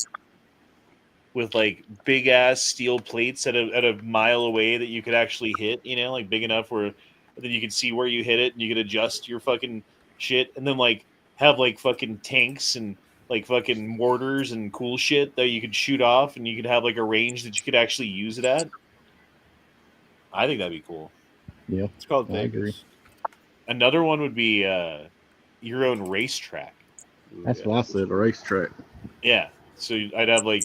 S2: with like big ass steel plates at a mile away that you could actually hit, like big enough where then you could see where you hit it and you could adjust your fucking shit, and then like have like fucking tanks and like fucking mortars and cool shit that you could shoot off, and you could have like a range that you could actually use it at. I think that'd be cool.
S6: Yeah,
S8: it's called
S6: I agree.
S8: Vegas.
S2: Another one would be your own racetrack.
S6: That's what I said, a racetrack.
S2: Yeah. So I'd have like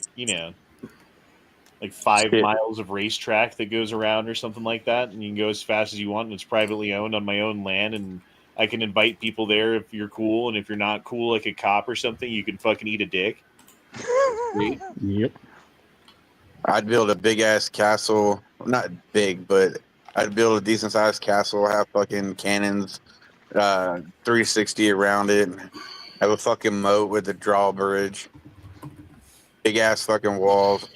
S2: 5
S5: Yeah.
S2: miles of racetrack that goes around or something like that, and you can go as fast as you want, and it's privately owned on my own land, and I can invite people there if you're cool, and if you're not cool, like a cop or something, you can fucking eat a dick. Sweet.
S6: Yep.
S7: I'd build a big ass castle. Not big, but I'd build a decent sized castle, have fucking cannons, 360 around it, have a fucking moat with a drawbridge, big ass fucking walls.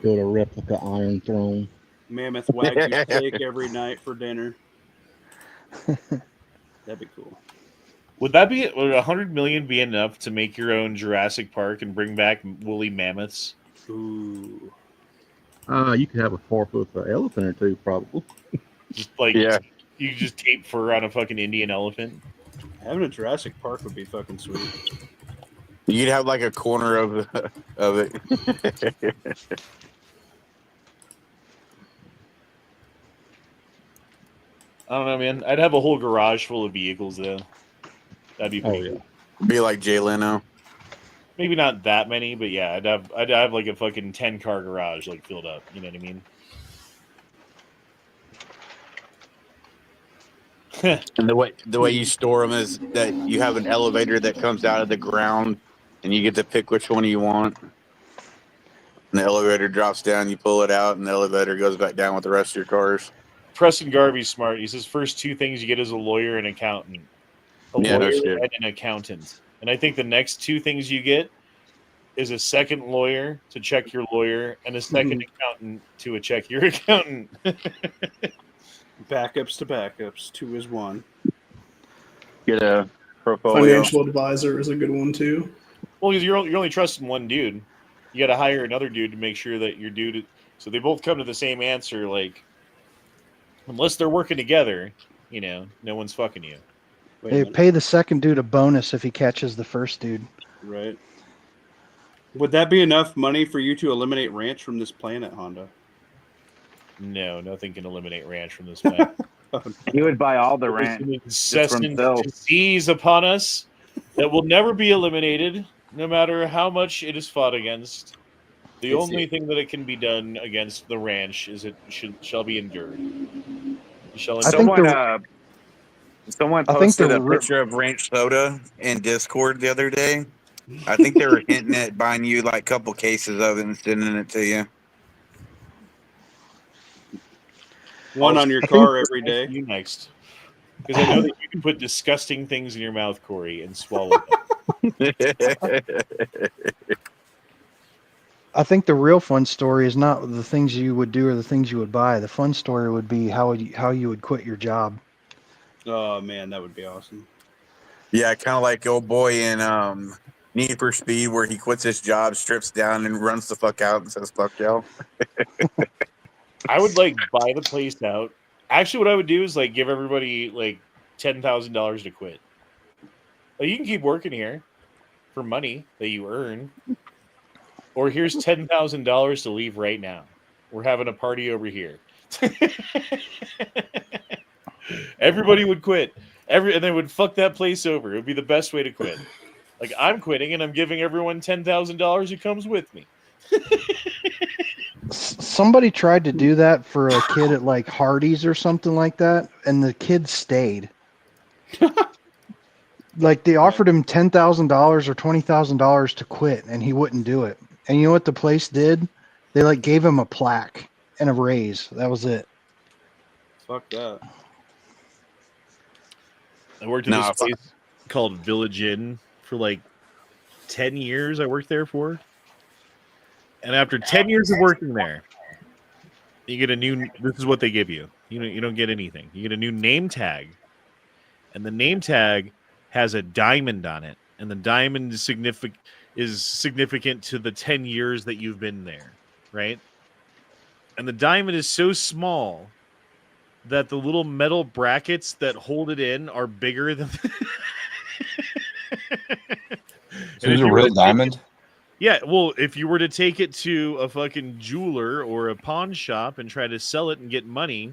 S6: Build a replica Iron Throne.
S8: Mammoth Wagyu steak every night for dinner. That'd be cool.
S2: Would 100 million be enough to make your own Jurassic Park and bring back woolly mammoths?
S8: Ooh.
S6: You could have a 4-foot elephant or two, probably.
S2: Just like
S7: Yeah.
S2: you could just tape fur on a fucking Indian elephant.
S8: Having a Jurassic Park would be fucking sweet.
S7: You'd have like a corner of it.
S2: I don't know, man. I'd have a whole garage full of vehicles though. That'd be pretty cool.
S7: Be like Jay Leno.
S2: Maybe not that many, but yeah, I'd have like a fucking 10-car garage like filled up. You know what I mean?
S7: And the way you store them is that you have an elevator that comes out of the ground, and you get to pick which one you want. And the elevator drops down, you pull it out, and the elevator goes back down with the rest of your cars.
S2: Preston Garvey's smart. He says first 2 things you get is a lawyer and accountant. A
S7: Yeah, no
S2: lawyer
S7: shit.
S2: and an accountant. And I think the next 2 things you get is a second lawyer to check your lawyer and a second accountant to check your accountant.
S8: Backups to backups. 2 is 1.
S7: Get a portfolio.
S3: Financial advisor is a good one too.
S2: Well, because you're only trusting one dude. You got to hire another dude to make sure that your dude. So they both come to the same answer. Like, unless they're working together, no one's fucking you.
S8: Wait a
S9: Hey,
S8: minute.
S9: pay the second dude a bonus if he catches the first dude.
S8: Right. Would that be enough money for you to eliminate ranch from this planet, Honda?
S2: No, nothing can eliminate ranch from this planet.
S10: He would buy all the
S2: There's
S10: ranch.
S2: an
S10: just for
S2: incessant
S10: himself.
S2: disease upon us that will never be eliminated, no matter how much it is fought against. The
S7: It's-
S2: only thing that it can be done against the ranch is it shall be endured. It shall
S9: I think
S2: endure.
S7: Someone
S9: I think
S7: posted
S9: the
S7: a picture of ranch soda in Discord the other day,
S10: I think they were hinting at buying you like a couple cases of it and sending it to you.
S8: One on your
S9: I think-
S8: car every day.
S2: You next, because I know that you can put disgusting things in your mouth, Corey, and swallow them.
S9: I think the real fun story is not the things you would do or the things you would buy. The fun story would be how you would quit your job.
S8: Oh man, that would be awesome.
S10: Yeah, kind of like old boy in Need for Speed, where he quits his job, strips down, and runs the fuck out and says "fuck y'all."
S2: I would like buy the place out. Actually, what I would do is like give everybody like $10,000 to quit. Like, you can keep working here for money that you earn, or here's $10,000 to leave right now. We're having a party over here. Everybody would quit. And they would fuck that place over. It would be the best way to quit. Like, I'm quitting and I'm giving everyone $10,000 who comes with me.
S9: Somebody tried to do that for a kid at like Hardee's or something like that, and the kid stayed. Like, they offered him $10,000 or $20,000 to quit, and he wouldn't do it. And you know what the place did? They like gave him a plaque and a raise. That was it.
S8: Fuck that.
S2: I worked at this place called Village Inn for like 10 years. I worked there for. And after 10 years of working there, you get a new, this is what they give you. You don't get anything. You get a new name tag. And the name tag has a diamond on it. And the diamond is significant to the 10 years that you've been there, right? And the diamond is so small that the little metal brackets that hold it in are bigger than...
S4: So it's a real diamond?
S2: Yeah, well, if you were to take it to a fucking jeweler or a pawn shop and try to sell it and get money,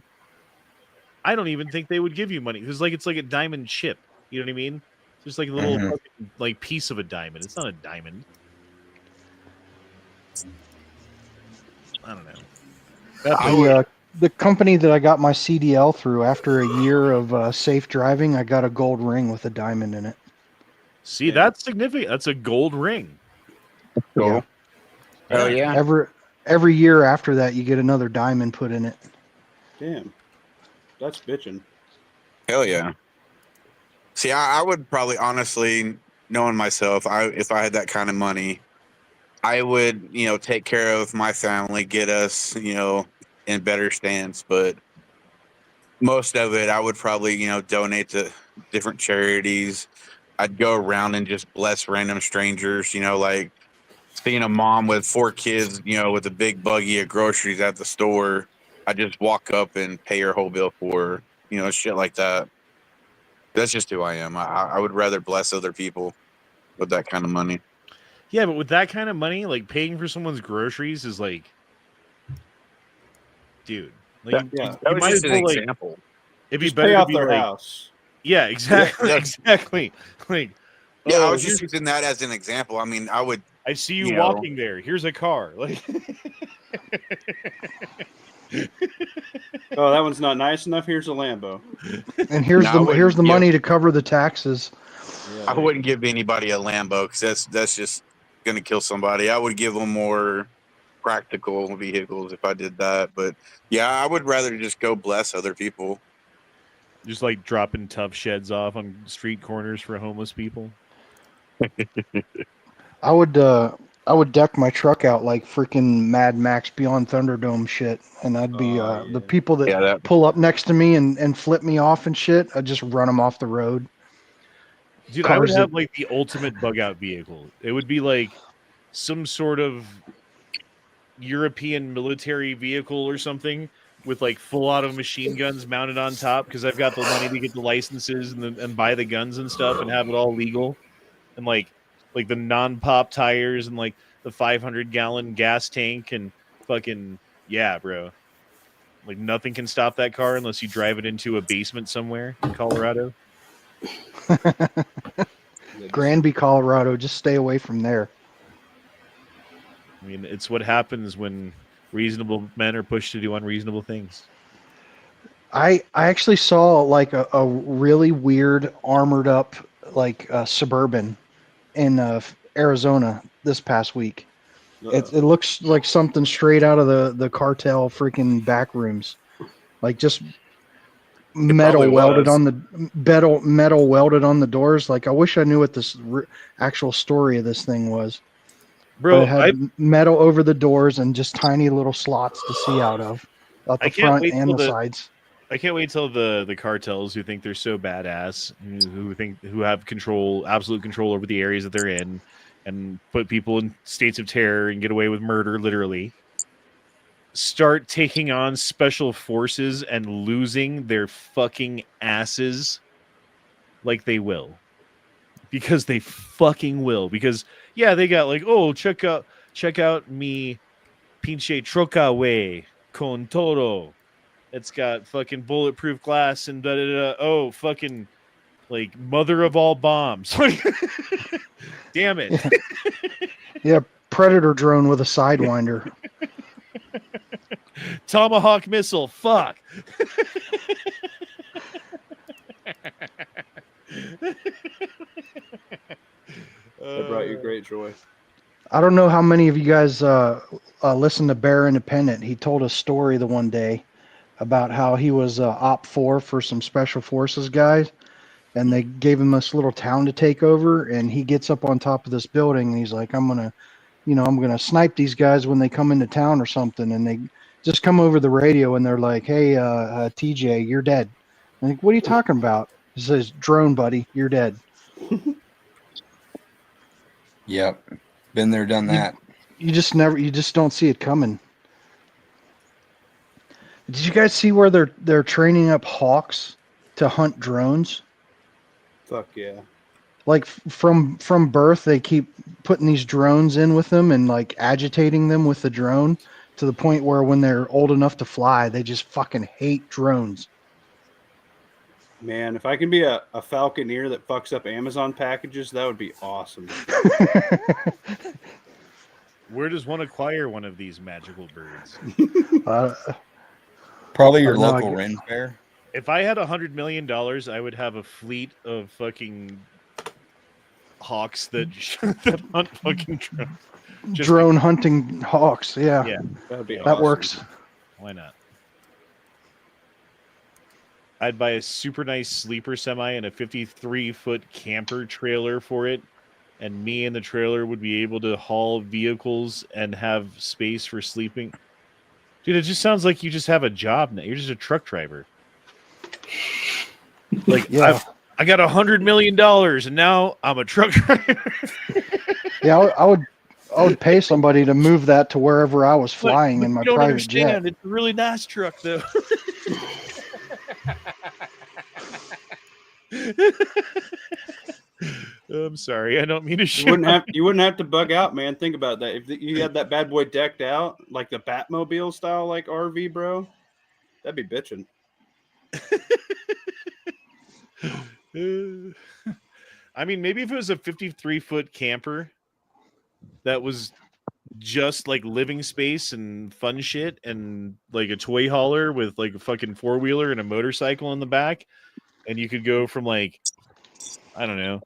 S2: I don't even think they would give you money. It's like a diamond chip. You know what I mean? It's just like a little fucking, like piece of a diamond. It's not a diamond. I don't know.
S9: The company that I got my CDL through, after a year of safe driving, I got a gold ring with a diamond in it.
S2: See, that's significant. That's a gold ring.
S10: Cool.
S4: Oh yeah.
S9: Every year after that, you get another diamond put in it.
S8: Damn. That's bitching.
S10: Hell yeah. See, I would probably, honestly, knowing myself, if I had that kind of money, I would, take care of my family, get us, in better stance. But most of it, I would probably, donate to different charities. I'd go around and just bless random strangers, like seeing a mom with 4 kids, with a big buggy of groceries at the store. I just walk up and pay her whole bill for her, shit like that. That's just who I am. I would rather bless other people with that kind of money.
S2: Yeah, but with that kind of money, like paying for someone's groceries is like, dude. Like,
S10: that was
S2: might
S10: just
S2: as
S10: an
S2: well,
S10: example.
S2: It'd be
S8: Just
S2: better
S8: pay
S2: to
S8: off
S2: be
S8: their
S2: like,
S8: house.
S2: yeah, exactly, exactly. Like,
S10: Yeah, I
S2: oh,
S10: was just using that as an example. I mean,
S2: I see you walking there. Here's a car. Like,
S8: Oh, that one's not nice enough. Here's a Lambo.
S9: And here's the money to cover the taxes.
S8: Yeah,
S10: I wouldn't give anybody a Lambo because that's just gonna kill somebody. I would give them more practical vehicles if I did that. But yeah, I would rather just go bless other people.
S2: just like dropping tough sheds off on street corners for homeless people.
S9: I would deck my truck out like freaking Mad Max Beyond Thunderdome shit, and I'd be the people that pull up next to me and flip me off and shit. I'd just run them off the road.
S2: Dude, I would have like the ultimate bug out vehicle. It would be like some sort of European military vehicle or something with like full auto machine guns mounted on top, because I've got the money to get the licenses and buy the guns and stuff and have it all legal, and like the non-pop tires and like the 500-gallon gas tank and fucking yeah, bro. Like nothing can stop that car unless you drive it into a basement somewhere in Colorado.
S9: Granby, Colorado. Just stay away from there.
S2: I mean, it's what happens when reasonable men are pushed to do unreasonable things.
S9: I actually saw like a really weird armored up like Suburban in Arizona this past week. It looks like something straight out of the cartel freaking back rooms, like just metal welded on the metal welded on the doors. Like I wish I knew what this actual story of this thing was.
S2: Bro,
S9: but it had metal over the doors and just tiny little slots to see out of, at the front and the sides.
S2: I can't wait till the cartels who think they're so badass, who have absolute control over the areas that they're in, and put people in states of terror and get away with murder, literally, start taking on special forces and losing their fucking asses like they will. Because they fucking will. Because, yeah, they got like, oh, check out me pinche troca way con todo. It's got fucking bulletproof glass and da-da-da. Oh, fucking, like, mother of all bombs. Damn it.
S9: Yeah, Predator drone with a Sidewinder.
S2: Tomahawk missile. Fuck.
S8: That brought you great joy.
S9: I don't know how many of you guys listen to Bear Independent. He told a story the one day about how he was Op 4 for some special forces guys, and they gave him this little town to take over, and he gets up on top of this building, and he's like, I'm gonna snipe these guys when they come into town or something, and they just come over the radio, and they're like, hey, TJ, you're dead. I'm like, what are you talking about? He says, drone, buddy, you're dead.
S4: Yep. Been there, done that.
S9: You just don't see it coming. Did you guys see where they're training up hawks to hunt drones?
S8: Fuck yeah.
S9: Like from birth, they keep putting these drones in with them and like agitating them with the drone to the point where when they're old enough to fly, they just fucking hate drones.
S8: Man, if I can be a falconeer that fucks up Amazon packages, that would be awesome.
S2: Where does one acquire one of these magical birds?
S4: Probably your local Ren fair.
S2: If I had $100 million, I would have a fleet of fucking hawks that hunt fucking drones.
S9: Drone hunting hawks, yeah.
S2: Yeah,
S8: that
S9: awesome. Works.
S2: Why not? I'd buy a super nice sleeper semi and a 53-foot camper trailer for it, and me and the trailer would be able to haul vehicles and have space for sleeping. Dude, it just sounds like you just have a job now. You're just a truck driver. Like, yeah. I got $100 million, and now I'm a truck driver.
S9: Yeah, I would pay somebody to move that to wherever I was flying in my private jet.
S2: It's a really nice truck, though. I'm sorry, I don't mean to shoot.
S8: You wouldn't have to bug out, man. Think about that. If you had that bad boy decked out like the Batmobile style, like RV, bro, that'd be bitching.
S2: I mean, maybe if it was a 53-foot camper that was just like living space and fun shit, and like a toy hauler with like a fucking four-wheeler and a motorcycle in the back, and you could go from like, I don't know,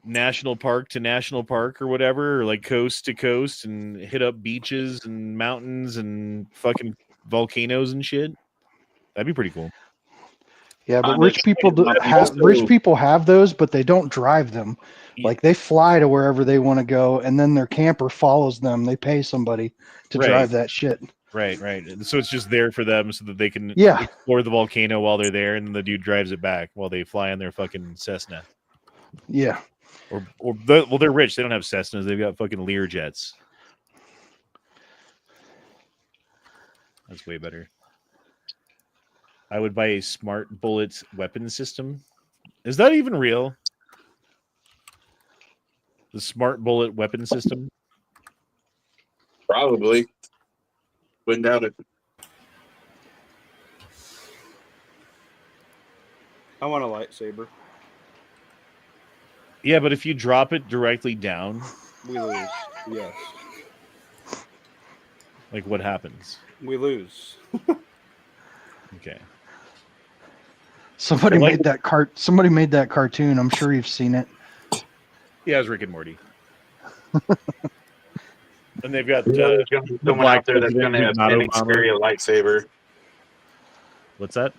S2: national park to national park or whatever, or like coast to coast, and hit up beaches and mountains and fucking volcanoes and shit. That'd be pretty cool.
S9: Yeah, but rich people have those, but they don't drive them. Like they fly to wherever they want to go, and then their camper follows them. They pay somebody to drive that shit.
S2: Right. So it's just there for them so that they can explore the volcano while they're there, and then the dude drives it back while they fly in their fucking Cessna.
S9: Yeah.
S2: Well, they're rich. They don't have Cessnas. They've got fucking Lear jets. That's way better. I would buy a smart bullet weapon system. Is that even real? The smart bullet weapon system?
S10: Probably. Wouldn't doubt it.
S8: I want a lightsaber.
S2: Yeah, but if you drop it directly down,
S8: we lose. Yes.
S2: Like what happens?
S8: We lose.
S2: Okay.
S9: Somebody made that cartoon. I'm sure you've seen it.
S2: He has Rick and Morty. And they've got
S10: There's going to be someone out there that's going to appendix carry a lightsaber.
S2: What's that?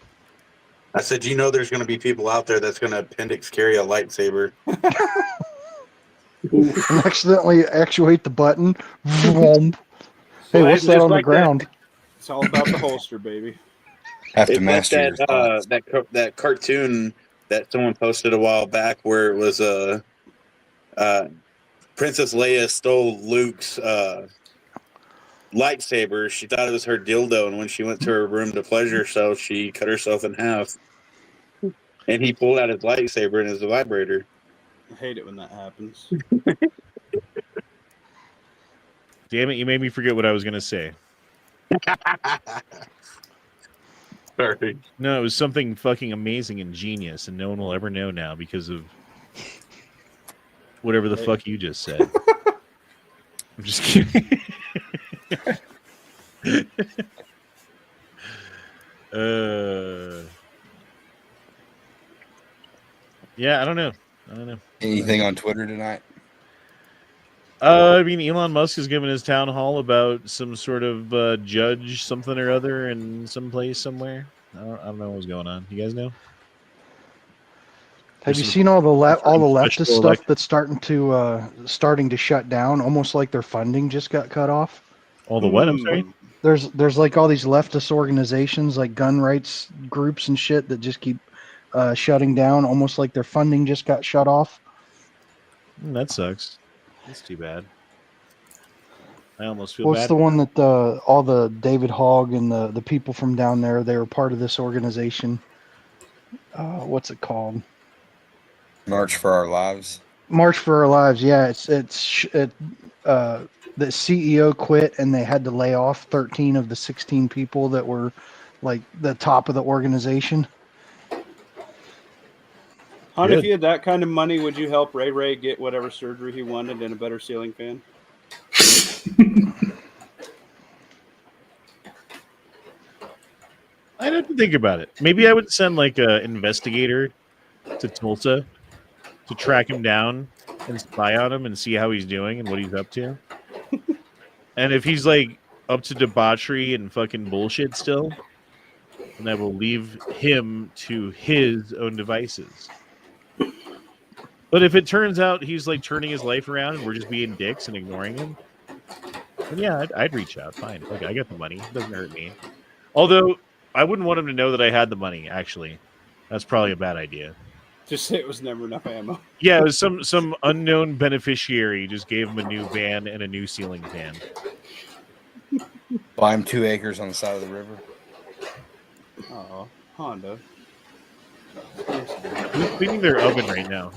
S10: I said, there's going to be people out there that's going to appendix carry a lightsaber.
S9: And accidentally actuate the button. Vroom. Hey, what's that on the ground?
S8: It's all about the holster, baby.
S4: Have to
S10: It's
S4: master
S10: like
S4: your thoughts.
S10: that cartoon that someone posted a while back where it was Princess Leia stole Luke's lightsaber. She thought it was her dildo, and when she went to her room to pleasure herself, she cut herself in half. And he pulled out his lightsaber and his vibrator.
S8: I hate it when that happens.
S2: Damn it, you made me forget what I was going to say.
S10: Sorry.
S2: No, it was something fucking amazing and genius, and no one will ever know now because of whatever the fuck you just said. I'm just kidding. Yeah, I don't know.
S4: Anything on Twitter tonight?
S2: I mean, Elon Musk has given his town hall about some sort of judge something or other in some place somewhere. I don't know what's going on. You guys know?
S9: Have you seen all the leftist stuff that's starting to shut down? Almost like their funding just got cut off.
S2: All the what? I'm sorry.
S9: There's like all these leftist organizations, like gun rights groups and shit, that just keep shutting down. Almost like their funding just got shut off.
S2: That sucks. That's too bad. I almost feel
S9: What's
S2: bad.
S9: the one that all the David Hogg and the people from down there, they were part of this organization. What's it called?
S4: March for Our Lives.
S9: March for Our Lives. Yeah, the CEO quit, and they had to lay off 13 of the 16 people that were like the top of the organization.
S8: Hon, if you had that kind of money, would you help Ray get whatever surgery he wanted and a better ceiling fan?
S2: I'd have to think about it. Maybe I would send like an investigator to Tulsa to track him down and spy on him and see how he's doing and what he's up to. And if he's like up to debauchery and fucking bullshit still, then I will leave him to his own devices. But if it turns out he's like turning his life around and we're just being dicks and ignoring him, then yeah, I'd reach out. Fine. Like, I got the money. It doesn't hurt me. Although I wouldn't want him to know that I had the money, actually. That's probably a bad idea.
S8: Just say it was never enough ammo.
S2: Yeah, it was some unknown beneficiary just gave him a new van and a new ceiling fan.
S4: Buy him 2 acres on the side of the river.
S8: Oh, Honda.
S2: Who's cleaning their oven right now?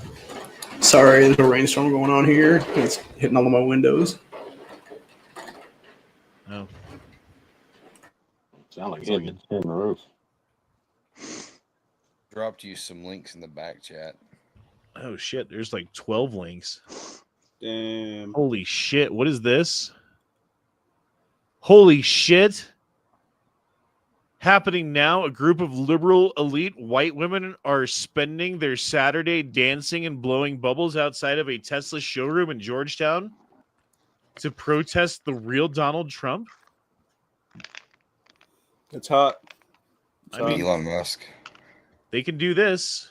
S3: Sorry, there's a rainstorm going on here. It's hitting all of my windows.
S2: Oh.
S5: Sound like it's in the roof.
S4: Dropped you some links in the back chat.
S2: Oh shit, there's like 12 links.
S8: Damn.
S2: Holy shit, what is this? Holy shit. Happening now, a group of liberal elite white women are spending their Saturday dancing and blowing bubbles outside of a Tesla showroom in Georgetown to protest the real Donald Trump.
S8: It's hot.
S2: I mean,
S4: Elon Musk.
S2: they can do this.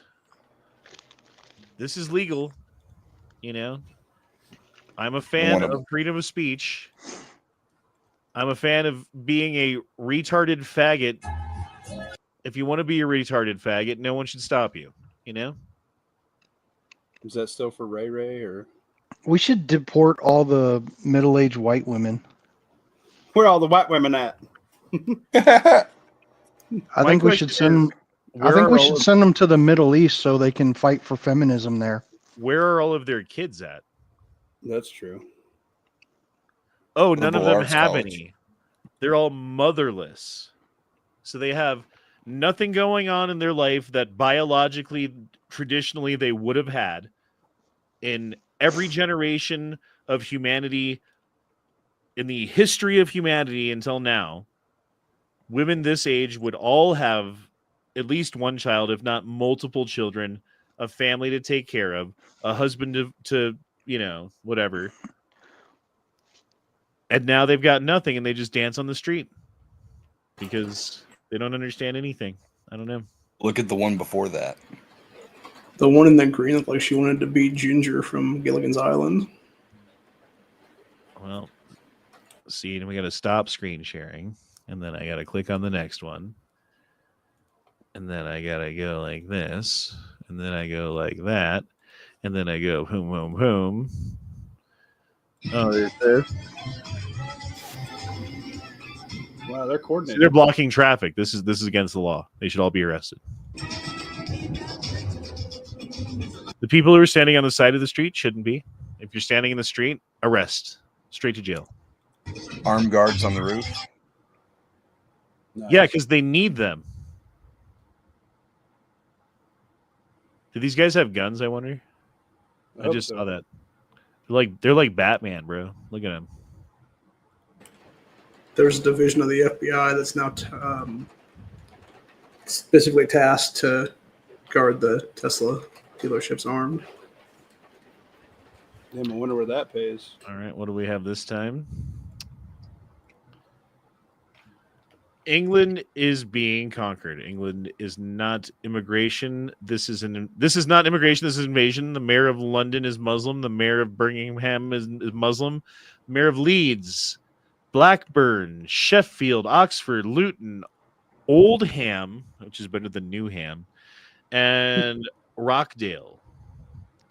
S2: This is legal. You know, I'm a fan of freedom of speech. I'm a fan of being a retarded faggot. If you want to be a retarded faggot, no one should stop you. You know?
S8: Is that still for Ray or?
S9: We should deport all the middle-aged white women.
S8: Where are all the white women at?
S9: I think we should send them to the Middle East so they can fight for feminism there.
S2: Where are all of their kids at?
S8: That's true.
S2: Oh, none of them
S4: Arts
S2: have
S4: College.
S2: any. They're all motherless. So they have nothing going on in their life that biologically, traditionally, they would have had in every generation of humanity, in the history of humanity until now. Women this age would all have at least one child, if not multiple children, a family to take care of, a husband to whatever. And now they've got nothing, and they just dance on the street because they don't understand anything. I don't know.
S4: Look at the one before that.
S3: The one in the green looked like she wanted to be Ginger from Gilligan's Island.
S2: Well, see, and we got to stop screen sharing, and then I got to click on the next one, and then I got to go like this, and then I go like that, and then I go boom, boom, boom. Oh, there's this.
S8: Wow, they're coordinated.
S2: So they're blocking traffic. This is against the law. They should all be arrested. The people who are standing on the side of the street shouldn't be. If you're standing in the street, arrest. Straight to jail.
S4: Armed guards on the roof.
S8: Nice.
S2: Yeah, because they need them. Do these guys have guns, I wonder? I just saw that. They're like Batman, bro. Look at them.
S3: There's a division of the FBI that's now specifically tasked to guard the Tesla dealerships armed.
S8: Damn, I wonder where that pays.
S2: All right, what do we have this time? England is being conquered. England is not immigration. This is not immigration. This is invasion. The mayor of London is Muslim. The mayor of Birmingham is Muslim. The mayor of Leeds, Blackburn, Sheffield, Oxford, Luton, Oldham, which is better than Newham, and Rockdale.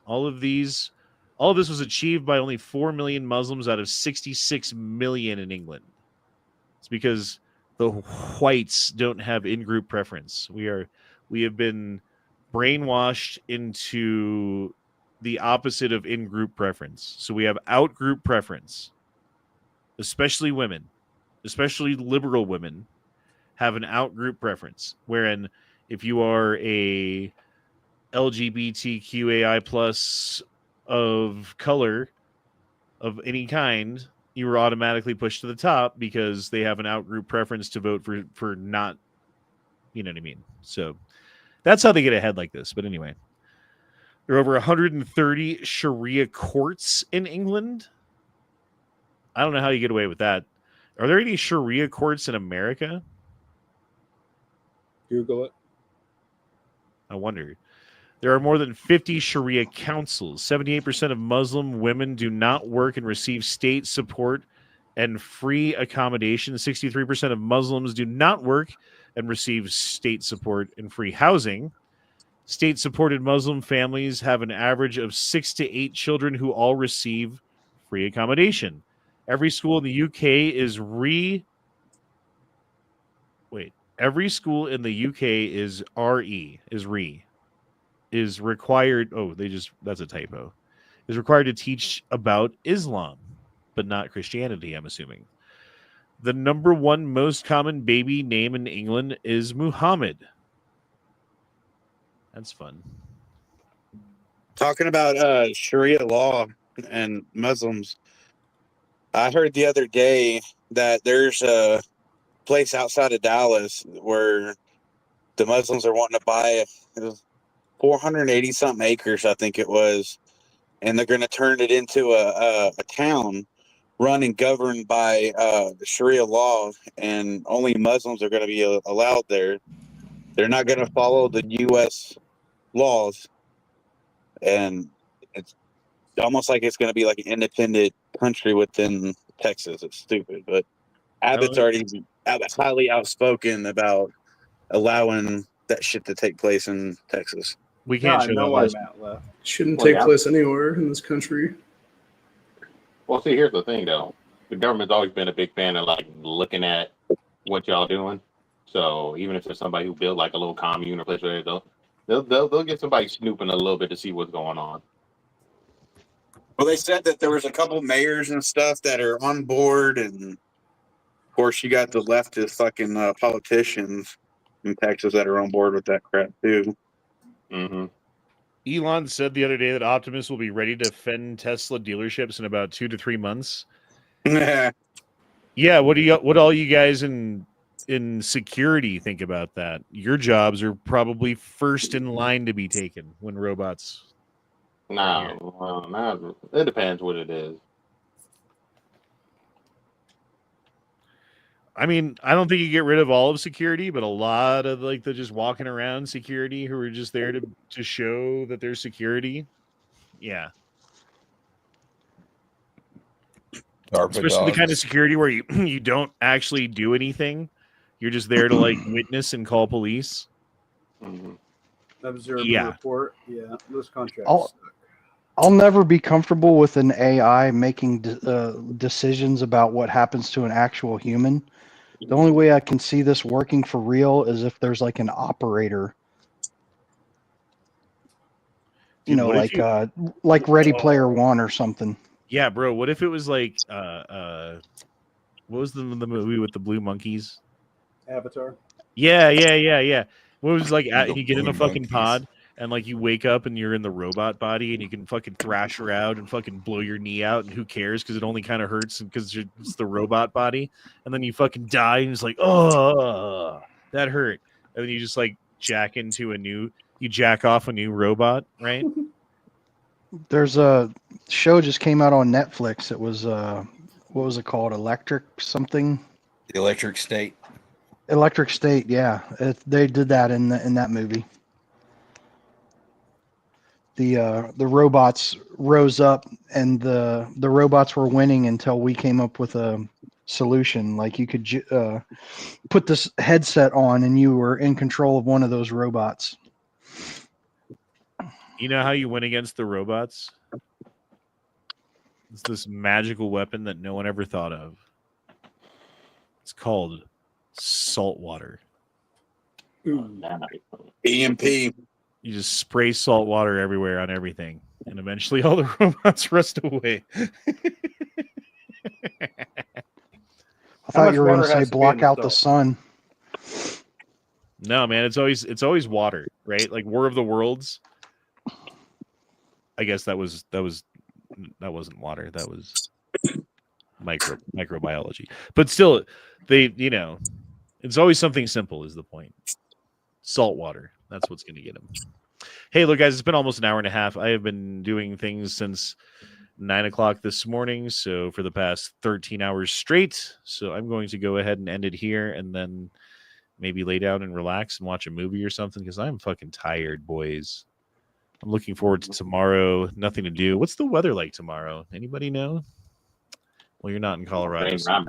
S2: All of this was achieved by only 4 million Muslims out of 66 million in England. It's because the whites don't have in-group preference. We have been brainwashed into the opposite of in-group preference. So we have out-group preference. Especially women, especially liberal women, have an out-group preference. Wherein if you are a LGBTQAI plus of color of any kind, you were automatically pushed to the top because they have an out-group preference to vote for not, you know what I mean? So that's how they get ahead like this. But anyway, there are over 130 Sharia courts in England. I don't know how you get away with that. Are there any Sharia courts in America?
S8: Google it.
S2: I wonder. There are more than 50 Sharia councils. 78% of Muslim women do not work and receive state support and free accommodation. 63% of Muslims do not work and receive state support and free housing. State-supported Muslim families have an average of 6 to 8 children who all receive free accommodation. Every school in the UK is every school in the UK is required. Oh, that's a typo. Is required to teach about Islam, but not Christianity, I'm assuming. The number one most common baby name in England is Muhammad. That's fun.
S10: Talking about Sharia law and Muslims, I heard the other day that there's a place outside of Dallas where the Muslims are wanting to buy 480 something acres, I think it was, and they're going to turn it into a town run and governed by Sharia law, and only Muslims are going to be allowed there. They're not going to follow the U.S. laws, and it's almost like it's going to be like an independent country within Texas. It's stupid, but Abbott's already highly outspoken about allowing that shit to take place in Texas.
S2: We can't show
S8: know
S2: that
S8: why
S2: last.
S8: Matt left.
S3: Shouldn't take place anywhere in this country.
S5: Well, see, here's the thing, though. The government's always been a big fan of like looking at what y'all doing. So even if there's somebody who built like a little commune or place where they'll get somebody snooping a little bit to see what's going on.
S10: Well, they said that there was a couple mayors and stuff that are on board, and of course you got the leftist fucking politicians in Texas that are on board with that crap too.
S5: Mm-hmm.
S2: Elon said the other day that Optimus will be ready to fend Tesla dealerships in about 2 to 3 months. Yeah, what all you guys in in security think about that. Your jobs are probably first in line to be taken when robots.
S5: No, it depends what it is.
S2: I mean, I don't think you get rid of all of security, but a lot of like the just walking around security who are just there to show that there's security. Yeah. Especially the kind of security where you don't actually do anything. You're just there to like witness and call police.
S5: Mm-hmm.
S8: Observe and report. Yeah, those contracts.
S9: I'll never be comfortable with an AI making decisions about what happens to an actual human. The only way I can see this working for real is if there's like an operator.
S2: Dude,
S9: like Ready Player One or something.
S2: Yeah, bro. What if it was like what was the movie with the blue monkeys?
S8: Avatar.
S2: Yeah. What was like you get in a fucking pod and like you wake up and you're in the robot body and you can fucking thrash around and fucking blow your knee out and who cares because it only kind of hurts because it's the robot body, and then you fucking die and it's like, oh, that hurt, and then you just like jack off a new robot, right?
S9: There's a show just came out on Netflix. It was what was it called? Electric something.
S4: The Electric State.
S9: Electric State, yeah. They did that in that movie. The robots rose up, and the robots were winning until we came up with a solution. Like you could put this headset on, and you were in control of one of those robots.
S2: You know how you win against the robots? It's this magical weapon that no one ever thought of. It's called salt water.
S10: EMP.
S2: You just spray salt water everywhere on everything, and eventually all the robots rust away.
S9: I thought you were going to say block out the sun.
S2: No, man, it's always water, right? Like War of the Worlds. I guess that wasn't water. That was microbiology. But still, it's always something simple is the point. Salt water. That's what's going to get them. Hey, look, guys, it's been almost an hour and a half. I have been doing things since 9 o'clock this morning, so for the past 13 hours straight. So I'm going to go ahead and end it here and then maybe lay down and relax and watch a movie or something because I'm fucking tired, boys. I'm looking forward to tomorrow. Nothing to do. What's the weather like tomorrow? Anybody know? Well, you're not in Colorado. So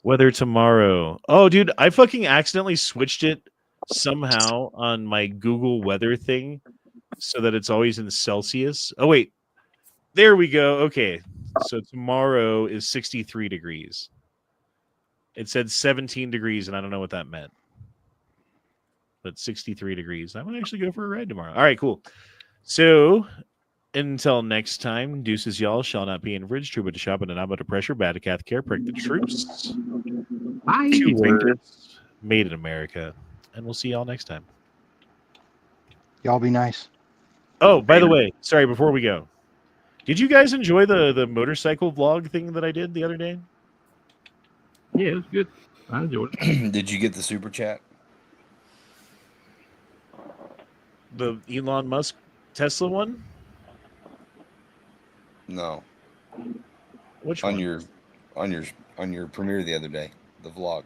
S2: weather tomorrow. Oh, dude, I fucking accidentally switched it somehow on my Google weather thing so that it's always in Celsius. Oh, wait. There we go. Okay. So tomorrow is 63 degrees. It said 17 degrees, and I don't know what that meant. But 63 degrees. I might actually go for a ride tomorrow. All right, cool. So until next time, deuces, y'all. Shall not be in fridge, true, but to shop and not but to pressure, bad to cath care, prick the troops.
S5: Bye.
S2: Made in America. And we'll see y'all next time.
S9: Y'all be nice.
S2: Oh, by the way, sorry, before we go. Did you guys enjoy the motorcycle vlog thing that I did the other day?
S11: Yeah, it was good. I enjoyed it.
S4: Did you get the super chat?
S2: The Elon Musk Tesla one?
S4: No.
S2: Which
S4: on
S2: one?
S4: On your premiere the other day, the vlog.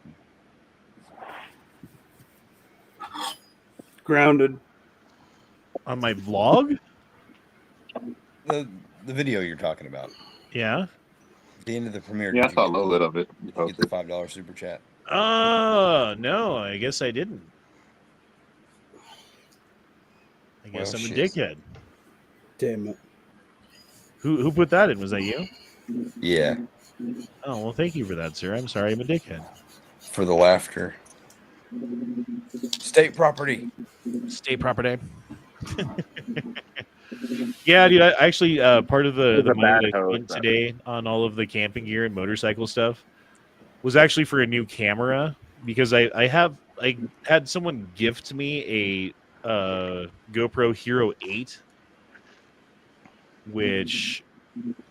S8: Grounded.
S2: On my vlog?
S4: The video you're talking about.
S2: Yeah.
S4: At the end of the premiere.
S5: Yeah, I saw a little bit of it.
S4: Did you get the $5 super chat?
S2: No, I guess I didn't. I guess I'm a dickhead.
S8: Damn it.
S2: Who put that in? Was that you?
S4: Yeah.
S2: Oh, well, thank you for that, sir. I'm sorry I'm a dickhead.
S4: For the laughter. State property.
S2: State property. Yeah, dude. I actually part of the money that I spent today on all of the camping gear and motorcycle stuff was actually for a new camera because I had someone gift me a GoPro Hero 8, which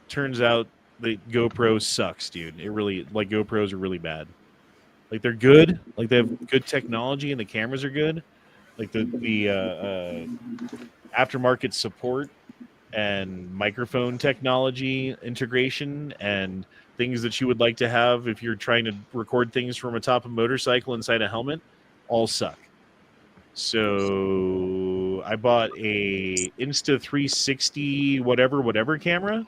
S2: turns out the GoPro sucks, dude. It really GoPros are really bad. Like they're good. Like they have good technology and the cameras are good. Like the aftermarket support and microphone technology integration and things that you would like to have if you're trying to record things from atop a motorcycle inside a helmet all suck. So I bought a Insta360 whatever camera.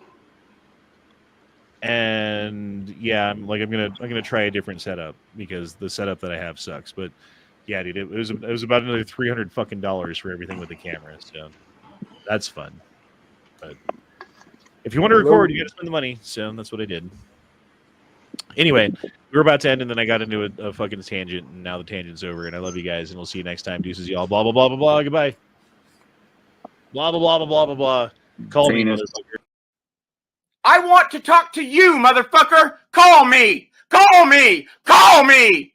S2: And yeah, I'm gonna try a different setup because the setup that I have sucks. But yeah, dude, it was about another $300 fucking for everything with the camera. So that's fun. But if you want to record, you got to spend the money. So that's what I did. Anyway, we were about to end, and then I got into a fucking tangent, and now the tangent's over. And I love you guys, and we'll see you next time. Deuces, y'all. Blah blah blah blah blah. Goodbye. Blah blah blah blah blah blah blah. Call me, motherfucker.
S12: I want to talk to you, motherfucker. Call me. Call me. Call me.